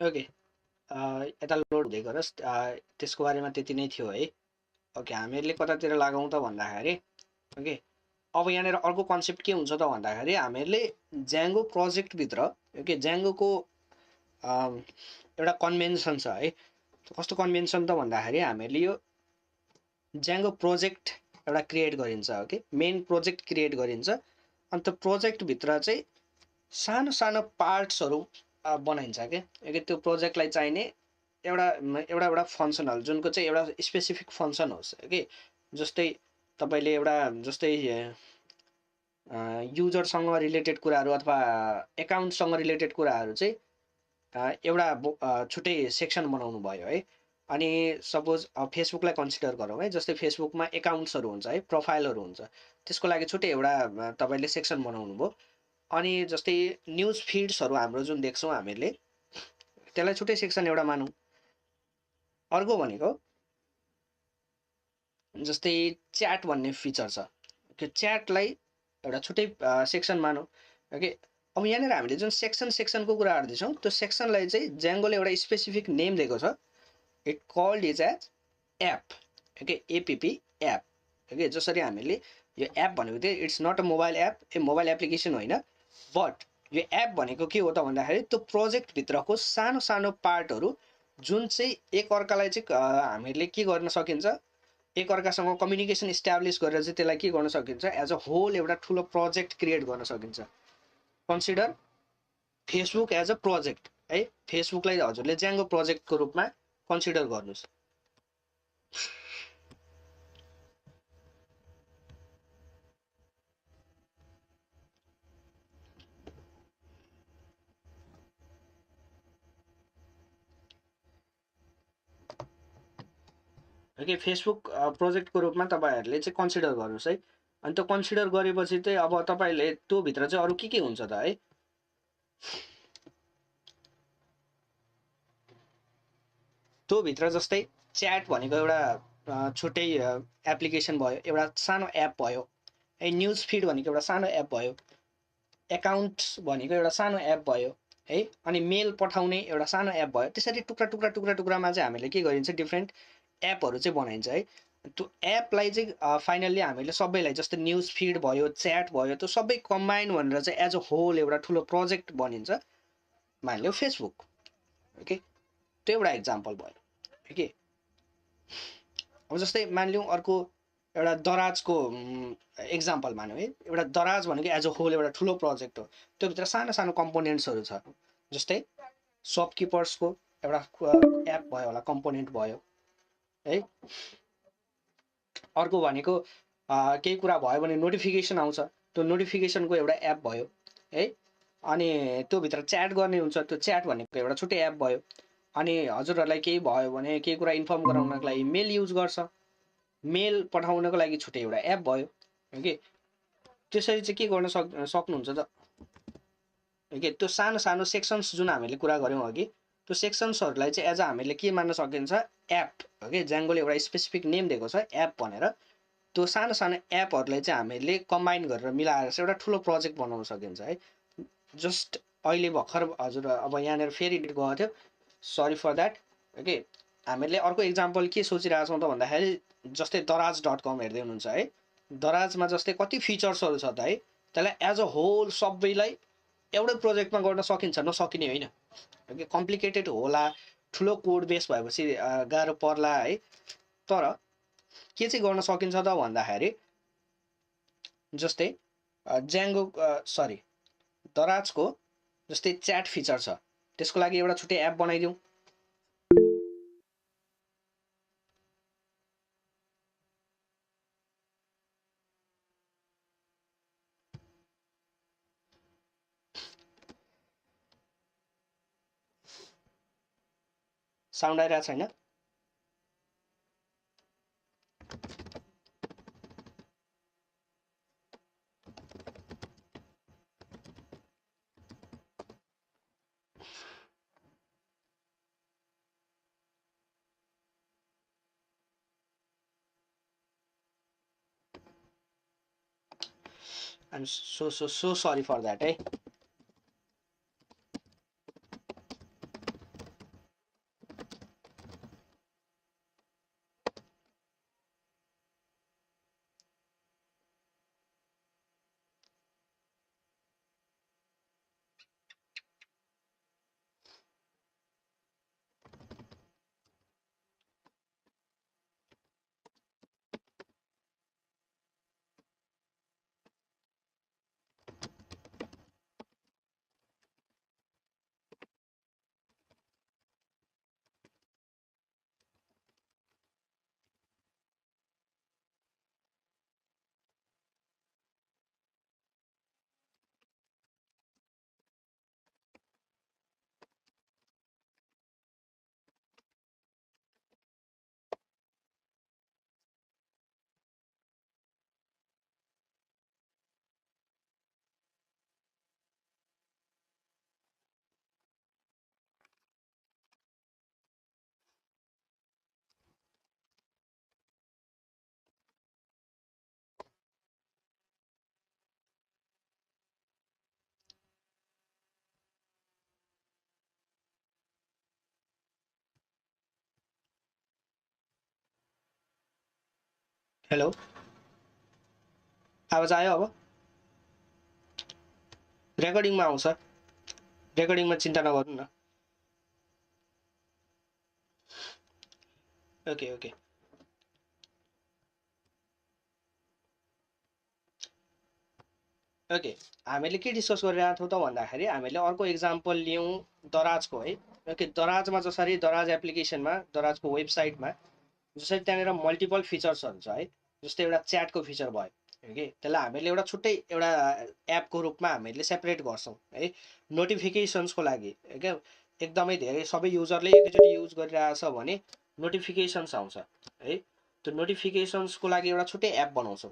ओके यता लोड हुँदै गरोस्। त्यसको बारेमा त्यति नै थियो है। ओके हामीहरूले कतातिर लागौँ त भन्दाखेरि ओके अब यहाँनिर अर्को कन्सेप्ट के हुन्छ त भन्दाखेरि हामीहरूले ज्याङ्गो प्रोजेक्टभित्र ओके ज्याङ्गोको एउटा कन्भेन्सन छ है। कस्तो कन्भेन्सन त भन्दाखेरि हामीहरूले यो ज्याङ्गो प्रोजेक्ट एउटा क्रिएट गरिन्छ। ओके मेन प्रोजेक्ट क्रिएट गरिन्छ। अनि त्यो प्रोजेक्टभित्र चाहिँ सानो सानो पार्ट्सहरू बनाइन्छ क्या। ओके त्यो प्रोजेक्टलाई चाहिने एउटा फङ्सनल जुनको चाहिँ एउटा स्पेसिफिक फङ्सन होस्। ओके जस्तै तपाईँले एउटा जस्तै युजरसँग रिलेटेड कुराहरू अथवा एकाउन्टसँग रिलेटेड कुराहरू चाहिँ एउटा छुट्टै सेक्सन बनाउनु भयो है। अनि सपोज फेसबुकलाई कन्सिडर गरौँ है। जस्तै फेसबुकमा एकाउन्ट्सहरू हुन्छ है, प्रोफाइलहरू हुन्छ, त्यसको लागि छुट्टै एउटा तपाईँले सेक्सन बनाउनु भयो। अनि जस्तै न्युज फिड्सहरू हाम्रो जुन देख्छौँ हामीहरूले त्यसलाई छुट्टै सेक्सन एउटा मानौँ। अर्को भनेको जस्तै च्याट भन्ने फिचर छ, त्यो च्याटलाई एउटा छुट्टै सेक्सन मानौँ। ओके अब यहाँनिर हामीले जुन सेक्सनको कुरा गर्दैछौँ त्यो सेक्सनलाई चाहिँ ज्याङ्गोले एउटा स्पेसिफिक नेम दिएको छ। It called is as app. Okay A P P app. Okay जसरी हामीले यो एप भनेको चाहिँ it's not a mobile app, mobile application होइन। बट यो एप भनेको के हो त भन्दाखेरि त्यो प्रोजेक्टभित्रको सानो सानो पार्टहरू जुन चाहिँ एकअर्कालाई चाहिँ हामीहरूले के गर्न सकिन्छ, एकअर्कासँग कम्युनिकेसन इस्टाब्लिस गरेर चाहिँ त्यसलाई के गर्न सकिन्छ, एज अ होल एउटा ठुलो प्रोजेक्ट क्रिएट गर्न सकिन्छ। Consider Facebook as a project है। फेसबुकलाई हजुरले ज्याङ्गो प्रोजेक्टको रूपमा कन्सिडर गर्नुहोस्। ओके फेसबुक प्रोजेक्टको रूपमा तपाईँहरूले चाहिँ कन्सिडर गर्नुहोस् है। अनि त्यो कन्सिडर गरेपछि चाहिँ अब तपाईँले त्यो भित्र चाहिँ अरू के हुन्छ त है, त्यो भित्र जस्तै च्याट भनेको एउटा छुट्टै एप्लिकेसन भयो, एउटा सानो एप भयो है, न्युज फिड भनेको एउटा सानो एप भयो, एकाउन्ट भनेको एउटा सानो एप भयो है, अनि मेल पठाउने एउटा सानो एप भयो। त्यसरी टुक्रा टुक्रा टुक्रा टुक्रामा चाहिँ हामीले के गरिन्छ, डिफ्रेन्ट एपहरू चाहिँ बनाइन्छ है। त्यो एपलाई चाहिँ फाइनल्ली हामीले सबैलाई, जस्तै न्युज फिड भयो, च्याट भयो, त्यो सबै कम्बाइन भनेर चाहिँ एज अ होल एउटा ठुलो प्रोजेक्ट बनिन्छ, मानिलियो फेसबुक। ओके त्यो एउटा इक्जाम्पल भयो। ओके अब जस्तै मानिलिउँ अर्को एउटा दराजको इक्जाम्पल मानौँ है। एउटा दराज भनेको एज अ होल एउटा ठुलो प्रोजेक्ट हो, त्यो भित्र सानो सानो कम्पोनेन्ट्सहरू छ, जस्तै सपकिपर्सको एउटा एप भयो होला, कम्पोनेन्ट भयो है। अर्को भनेको केही कुरा भयो भने नोटिफिकेसन आउँछ, त्यो नोटिफिकेसनको एउटा एप भयो है। अनि त्योभित्र च्याट गर्ने हुन्छ, त्यो च्याट भनेको एउटा छुट्टै एप भयो। अनि हजुरहरूलाई केही भयो भने केही कुरा इन्फर्म गराउनको लागि मेल युज गर्छ, मेल पठाउनको लागि छुट्टै एउटा एप भयो। ओके त्यसरी चाहिँ के गर्न सक्नुहुन्छ त, ओके त्यो सानो सानो सेक्सन्स जुन हामीले कुरा गऱ्यौँ अघि, त्यो सेक्सन्सहरूलाई चाहिँ एज अ हामीले के मान्न सकिन्छ, एप। ओके ज्याङ्गोले एउटा स्पेसिफिक नेम दिएको छ एप भनेर। त्यो सानो सानो एपहरूलाई चाहिँ हामीले कम्बाइन गरेर मिलाएर चाहिँ एउटा ठुलो प्रोजेक्ट बनाउन सकिन्छ है। जस्ट अहिले भर्खर हजुर अब यहाँनिर फेरि गएको थियो, सरी फर द्याट। ओके हामीले अर्को इक्जाम्पल के सोचिरहेको छौँ त भन्दाखेरि, जस्तै दराज.com हेर्दै हुनुहुन्छ है। दराजमा जस्तै कति फिचर्सहरू छ त है, त्यसलाई एज अ होल सबैलाई एउटै प्रोजेक्टमा गर्न सकिन्छ, नसकिने होइन। ओके कम्प्लिकेटेड होला, ठुलो कोड बेस भएपछि गाह्रो पर्ला है। तर के चाहिँ गर्न सकिन्छ त भन्दाखेरि, जस्तै ज्याङ्गो सरी दराजको जस्तै च्याट फिचर छ, त्यसको लागि एउटा छुट्टै एप बनाइदिउँ। साउन्ड आइरहेको छैन? I'm so sorry for that है। हेलो आवाज आयो? अब रेकर्डिङमा आउँछ, रेकर्डिङमा चिन्ता नगर्नु न। ओके ओके ओके हामीले के डिस्कस गरिरहेको थियौँ त भन्दाखेरि, हामीले अर्को इक्जाम्पल लियौँ दराजको है। ओके दराजमा जसरी दराज एप्लिकेसनमा, दराजको वेबसाइटमा जसरी त्यहाँनिर मल्टिपल फिचर्सहरू छ है, जस्तै एउटा च्याटको फिचर भयो। ओके त्यसलाई हामीले एउटा छुट्टै एउटा एपको रूपमा हामीले सेपरेट गर्छौँ है, नोटिफिकेसन्सको लागि। ओके एकदमै धेरै सबै युजरले एकैचोटि युज गरिरहेछ भने नोटिफिकेसन्स आउँछ। है त्यो नोटिफिकेसन्सको लागि एउटा छुट्टै एप बनाउँछौँ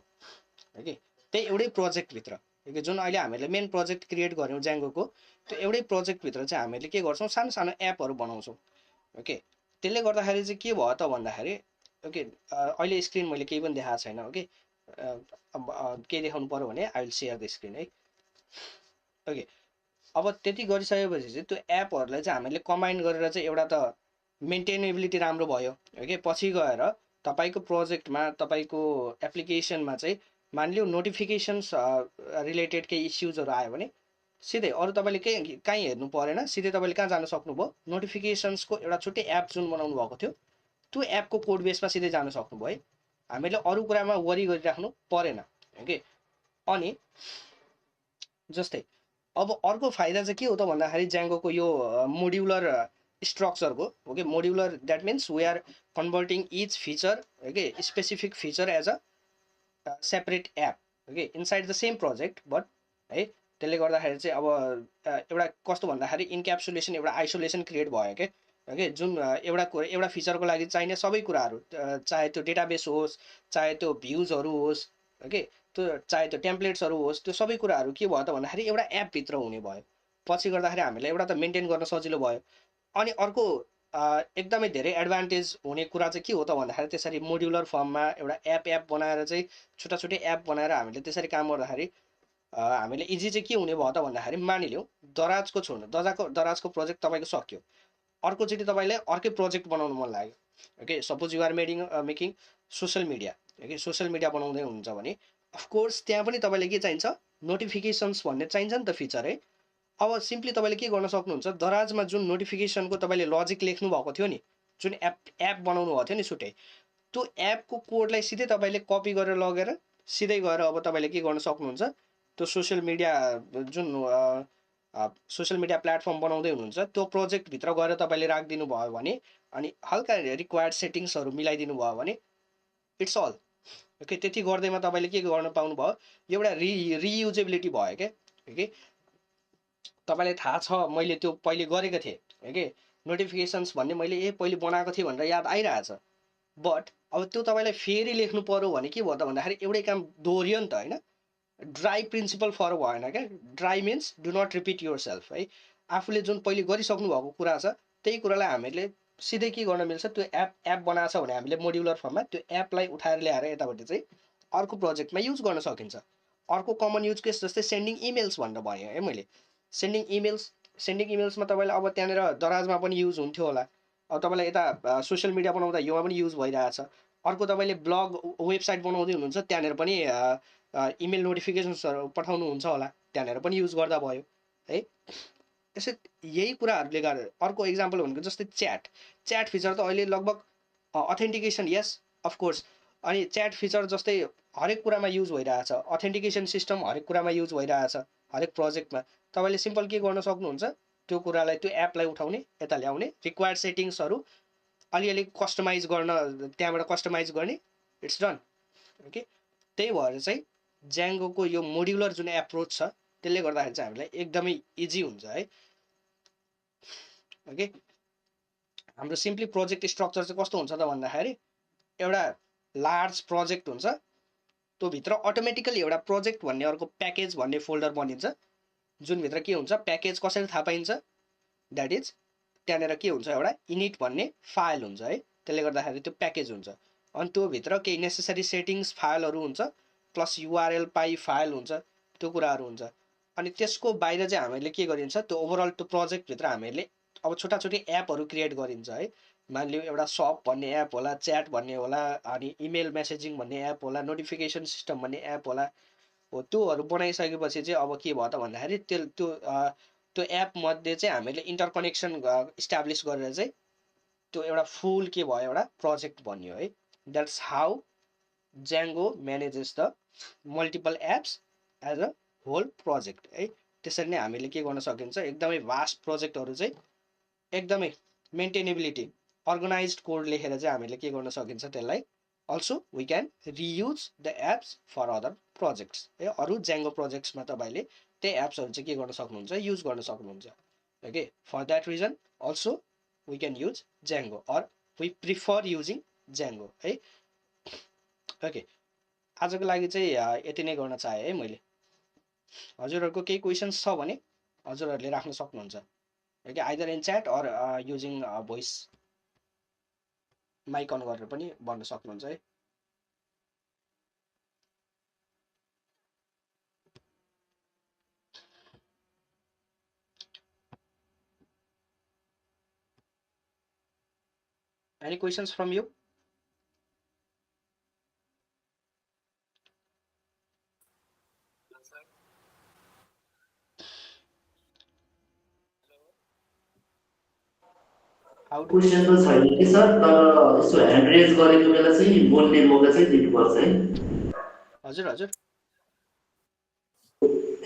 ओके त्यही एउटै प्रोजेक्टभित्र ओके जुन अहिले हामीले मेन प्रोजेक्ट क्रिएट गऱ्यौँ ज्याङ्गोको त्यो एउटै प्रोजेक्टभित्र चाहिँ हामीले के गर्छौँ सानो सानो एपहरू बनाउँछौँ ओके त्यसले गर्दाखेरि चाहिँ के भयो त भन्दाखेरि ओके अहिले स्क्रिन मैले केही पनि देखाएको छैन ओके के देखाउनु पऱ्यो भने I will share the screen है ओके अब त्यति गरिसकेपछि चाहिँ त्यो एपहरूलाई चाहिँ हामीले कम्बाइन गरेर चाहिँ एउटा त मेन्टेनेबिलिटी राम्रो भयो ओके पछि गएर तपाईँको प्रोजेक्टमा तपाईँको एप्लिकेसनमा चाहिँ मानिलियो नोटिफिकेसन्स रिलेटेड केही इस्युजहरू आयो भने सिधै अरू तपाईँले केही कहीँ हेर्नु परेन सिधै तपाईँले कहाँ जान सक्नुभयो नोटिफिकेसन्सको एउटा छुट्टै एप जुन बनाउनु भएको थियो त्यो एपको कोड बेसमा सिधै जान सक्नुभयो है हामीले अरू कुरामा वरि गरिराख्नु परेन ओके अनि जस्तै अब अर्को फाइदा चाहिँ के हो त भन्दाखेरि ज्याङ्गोको यो मोड्युलर स्ट्रक्चरको okay modular that means we are converting each feature okay specific feature as a separate app okay inside the same project but है त्यसले गर्दाखेरि चाहिँ अब एउटा कस्तो भन्दाखेरि इन्क्याप्सुलेसन एउटा आइसोलेसन क्रिएट भयो क्या ओके जुन एउटा फिचरको लागि चाहिने सबै कुराहरू चाहे त्यो डेटाबेस होस् चाहे त्यो भ्युजहरू होस् ओके त्यो चाहे त्यो टेम्प्लेट्सहरू होस् त्यो सबै कुराहरू के भयो त भन्दाखेरि एउटा एपभित्र हुने भयो पछि गर्दाखेरि हामीलाई एउटा त मेन्टेन गर्न सजिलो भयो अनि अर्को एकदमै धेरै एडभान्टेज हुने कुरा चाहिँ के हो त भन्दाखेरि त्यसरी मोड्युलर फर्ममा एउटा एप बनाएर चाहिँ छुट्टा छुट्टै एप बनाएर हामीले त्यसरी काम गर्दाखेरि हामीले इजी चाहिँ के हुने भयो त भन्दाखेरि मानिलिउँ दराजको छोड्नु दराजको प्रोजेक्ट तपाईँको सक्यो अर्कोचोटि तपाईँलाई अर्कै प्रोजेक्ट बनाउनु मन लाग्यो okay suppose you're making social media okay social media बनाउँदै हुनुहुन्छ भने अफकोर्स त्यहाँ पनि तपाईँलाई के चाहिन्छ नोटिफिकेसन्स भन्ने चाहिन्छ नि त फिचर है अब सिम्पली तपाईँले के गर्न सक्नुहुन्छ दराजमा जुन नोटिफिकेसनको तपाईँले लजिक लेख्नु भएको थियो नि जुन एप बनाउनु भएको थियो नि छुट्टै त्यो एपको कोडलाई सिधै तपाईँले कपी गरेर लगेर सिधै गएर अब तपाईँले के गर्न सक्नुहुन्छ त्यो सोसियल मिडिया जुन सोसियल मिडिया प्लेटफर्म बनाउँदै हुनुहुन्छ त्यो प्रोजेक्टभित्र गएर तपाईँले राखिदिनु भयो भने अनि हल्का रिक्वायर्ड सेटिङ्सहरू मिलाइदिनु भयो भने इट्स अल ओके त्यति गर्दैमा तपाईँले के गर्न पाउनुभयो एउटा रियुजेबिलिटी भयो क्या ओके तपाईँलाई थाहा छ मैले त्यो पहिले गरेको थिएँ ओके नोटिफिकेसन्स भन्ने मैले पहिले बनाएको थिएँ भनेर याद आइरहेछ बट अब त्यो तपाईँलाई फेरि लेख्नु पऱ्यो भने के भयो त भन्दाखेरि एउटै काम दोहोरियो नि त होइन ड्राई प्रिन्सिपल फरक भएन क्या DRY means do not repeat yourself है आफूले जुन पहिले गरिसक्नु भएको कुरा छ त्यही कुरालाई हामीले सिधै के गर्न मिल्छ त्यो एप बनाएको छ भने हामीले मोड्युलर फर्ममा त्यो एपलाई उठाएर ल्याएर यतापट्टि चाहिँ अर्को प्रोजेक्टमा युज गर्न सकिन्छ अर्को कमन युज केस जस्तै सेन्डिङ इमेल्स भनेर भने है मैले सेन्डिङ इमेल्समा तपाईँलाई अब त्यहाँनिर दराजमा पनि युज हुन्थ्यो होला अब तपाईँलाई यता सोसियल मिडिया बनाउँदा योमा पनि युज भइरहेछ अर्को तपाईँले ब्लग वेबसाइट बनाउँदै हुनुहुन्छ त्यहाँनिर पनि इमेल नोटिफिकेसन्सहरू पठाउनुहुन्छ होला त्यहाँनिर पनि युज गर्दा भयो है यसै यही कुराहरूले गर्दा अर्को इक्जाम्पल भनेको जस्तै च्याट फिचर त अहिले लगभग अथेन्टिकेसन यस अफकोर्स अनि च्याट फिचर जस्तै हरेक कुरामा युज भइरहेछ अथेन्टिकेसन सिस्टम हरेक कुरामा युज भइरहेछ हरेक प्रोजेक्टमा तपाईँले सिम्पल के गर्न सक्नुहुन्छ त्यो कुरालाई त्यो एपलाई उठाउने यता ल्याउने रिक्वायर्ड सेटिङ्सहरू अलिअलि कस्टमाइज गर्न त्यहाँबाट कस्टमाइज गर्ने इट्स डन ओके त्यही भएर चाहिँ ज्याङ्गोको यो मोड्युलर जुन एप्रोच छ त्यसले गर्दाखेरि चाहिँ हामीलाई एकदमै इजी हुन्छ है ओके हाम्रो सिम्पली प्रोजेक्ट स्ट्रक्चर चाहिँ कस्तो हुन्छ त भन्दाखेरि एउटा लार्ज प्रोजेक्ट हुन्छ त्यो भित्र अटोमेटिकली एउटा प्रोजेक्ट भन्ने अर्को प्याकेज भन्ने फोल्डर बनिन्छ जुनभित्र के हुन्छ प्याकेज कसरी थाहा पाइन्छ द्याट इज त्यहाँनिर के हुन्छ एउटा इनिट भन्ने फाइल हुन्छ है त्यसले गर्दाखेरि त्यो प्याकेज हुन्छ अनि त्योभित्र केही नेसेसरी सेटिङ्स फाइलहरू हुन्छ प्लस युआरएल पाई फाइल हुन्छ त्यो कुराहरू हुन्छ अनि त्यसको बाहिर चाहिँ हामीले के गरिन्छ त्यो ओभरअल त्यो प्रोजेक्टभित्र हामीले अब छुट्टा छुट्टै एपहरू क्रिएट गरिन्छ है मानिलिउँ एउटा सप भन्ने एप होला च्याट भन्ने होला अनि इमेल मेसेजिङ भन्ने एप होला नोटिफिकेसन सिस्टम भन्ने एप होला हो त्योहरू बनाइसकेपछि चाहिँ अब के भयो त भन्दाखेरि त्यो एपमध्ये चाहिँ हामीले इन्टरकनेक्सन इस्टाब्लिस गरेर चाहिँ त्यो एउटा फुल के भयो एउटा प्रोजेक्ट बन्यो है that's how Django manages the multiple apps as a whole project है त्यसरी नै हामीले के गर्न सकिन्छ एकदमै भास्ट प्रोजेक्टहरू चाहिँ एकदमै मेन्टेनेबिलिटी अर्गनाइज्ड कोड लेखेर चाहिँ हामीले के गर्न सकिन्छ त्यसलाई also we can reuse the apps for other projects है अरू ज्याङ्गो प्रोजेक्ट्समा तपाईँले त्यही एप्सहरू चाहिँ के गर्न सक्नुहुन्छ युज गर्न सक्नुहुन्छ okay for that reason also we can use Django or we prefer using Django है। ओके, आजको लागि चाहिँ यति नै गर्न चाहे है मैले। हजुरहरूको केही क्वेसन्स छ भने हजुरहरूले राख्न सक्नुहुन्छ, okay, either in chat or using voice mic on गरेर पनि भन्न सक्नुहुन्छ है। Any questions from you? How do we... question त छैन कि सर, तर यसो ह्यान्ड रेज गरेको बेला चाहिँ बोल्ने मौका चाहिँ दिनुपर्छ है। हजुर हजुर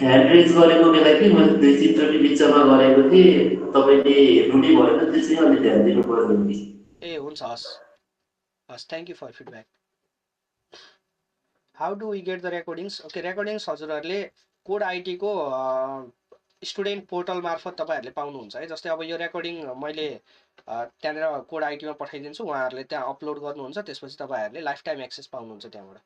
ह्यान्ड रेज गरेको बेला कि मैले 2-3 चोटि बिचमा गरेको थिएँ, तपाईँले हेर्नु नै भएन, त्यो चाहिँ अलिक ध्यान दिनु पर्यो नि। ए हुन्छ, हस् हस्, thank you for feedback. How do we get the recordings? Okay, recordings हजुरहरूले कोड आइटीको स्टुडेन्ट पोर्टल मार्फत तपाईँहरूले पाउनुहुन्छ है। जस्तै अब यो रेकर्डिङ मैले त्यहाँनिर कोड आइटीमा पठाइदिन्छु, उहाँहरूले त्यहाँ अपलोड गर्नुहुन्छ, त्यसपछि तपाईँहरूले लाइफ टाइम एक्सेस पाउनुहुन्छ त्यहाँबाट।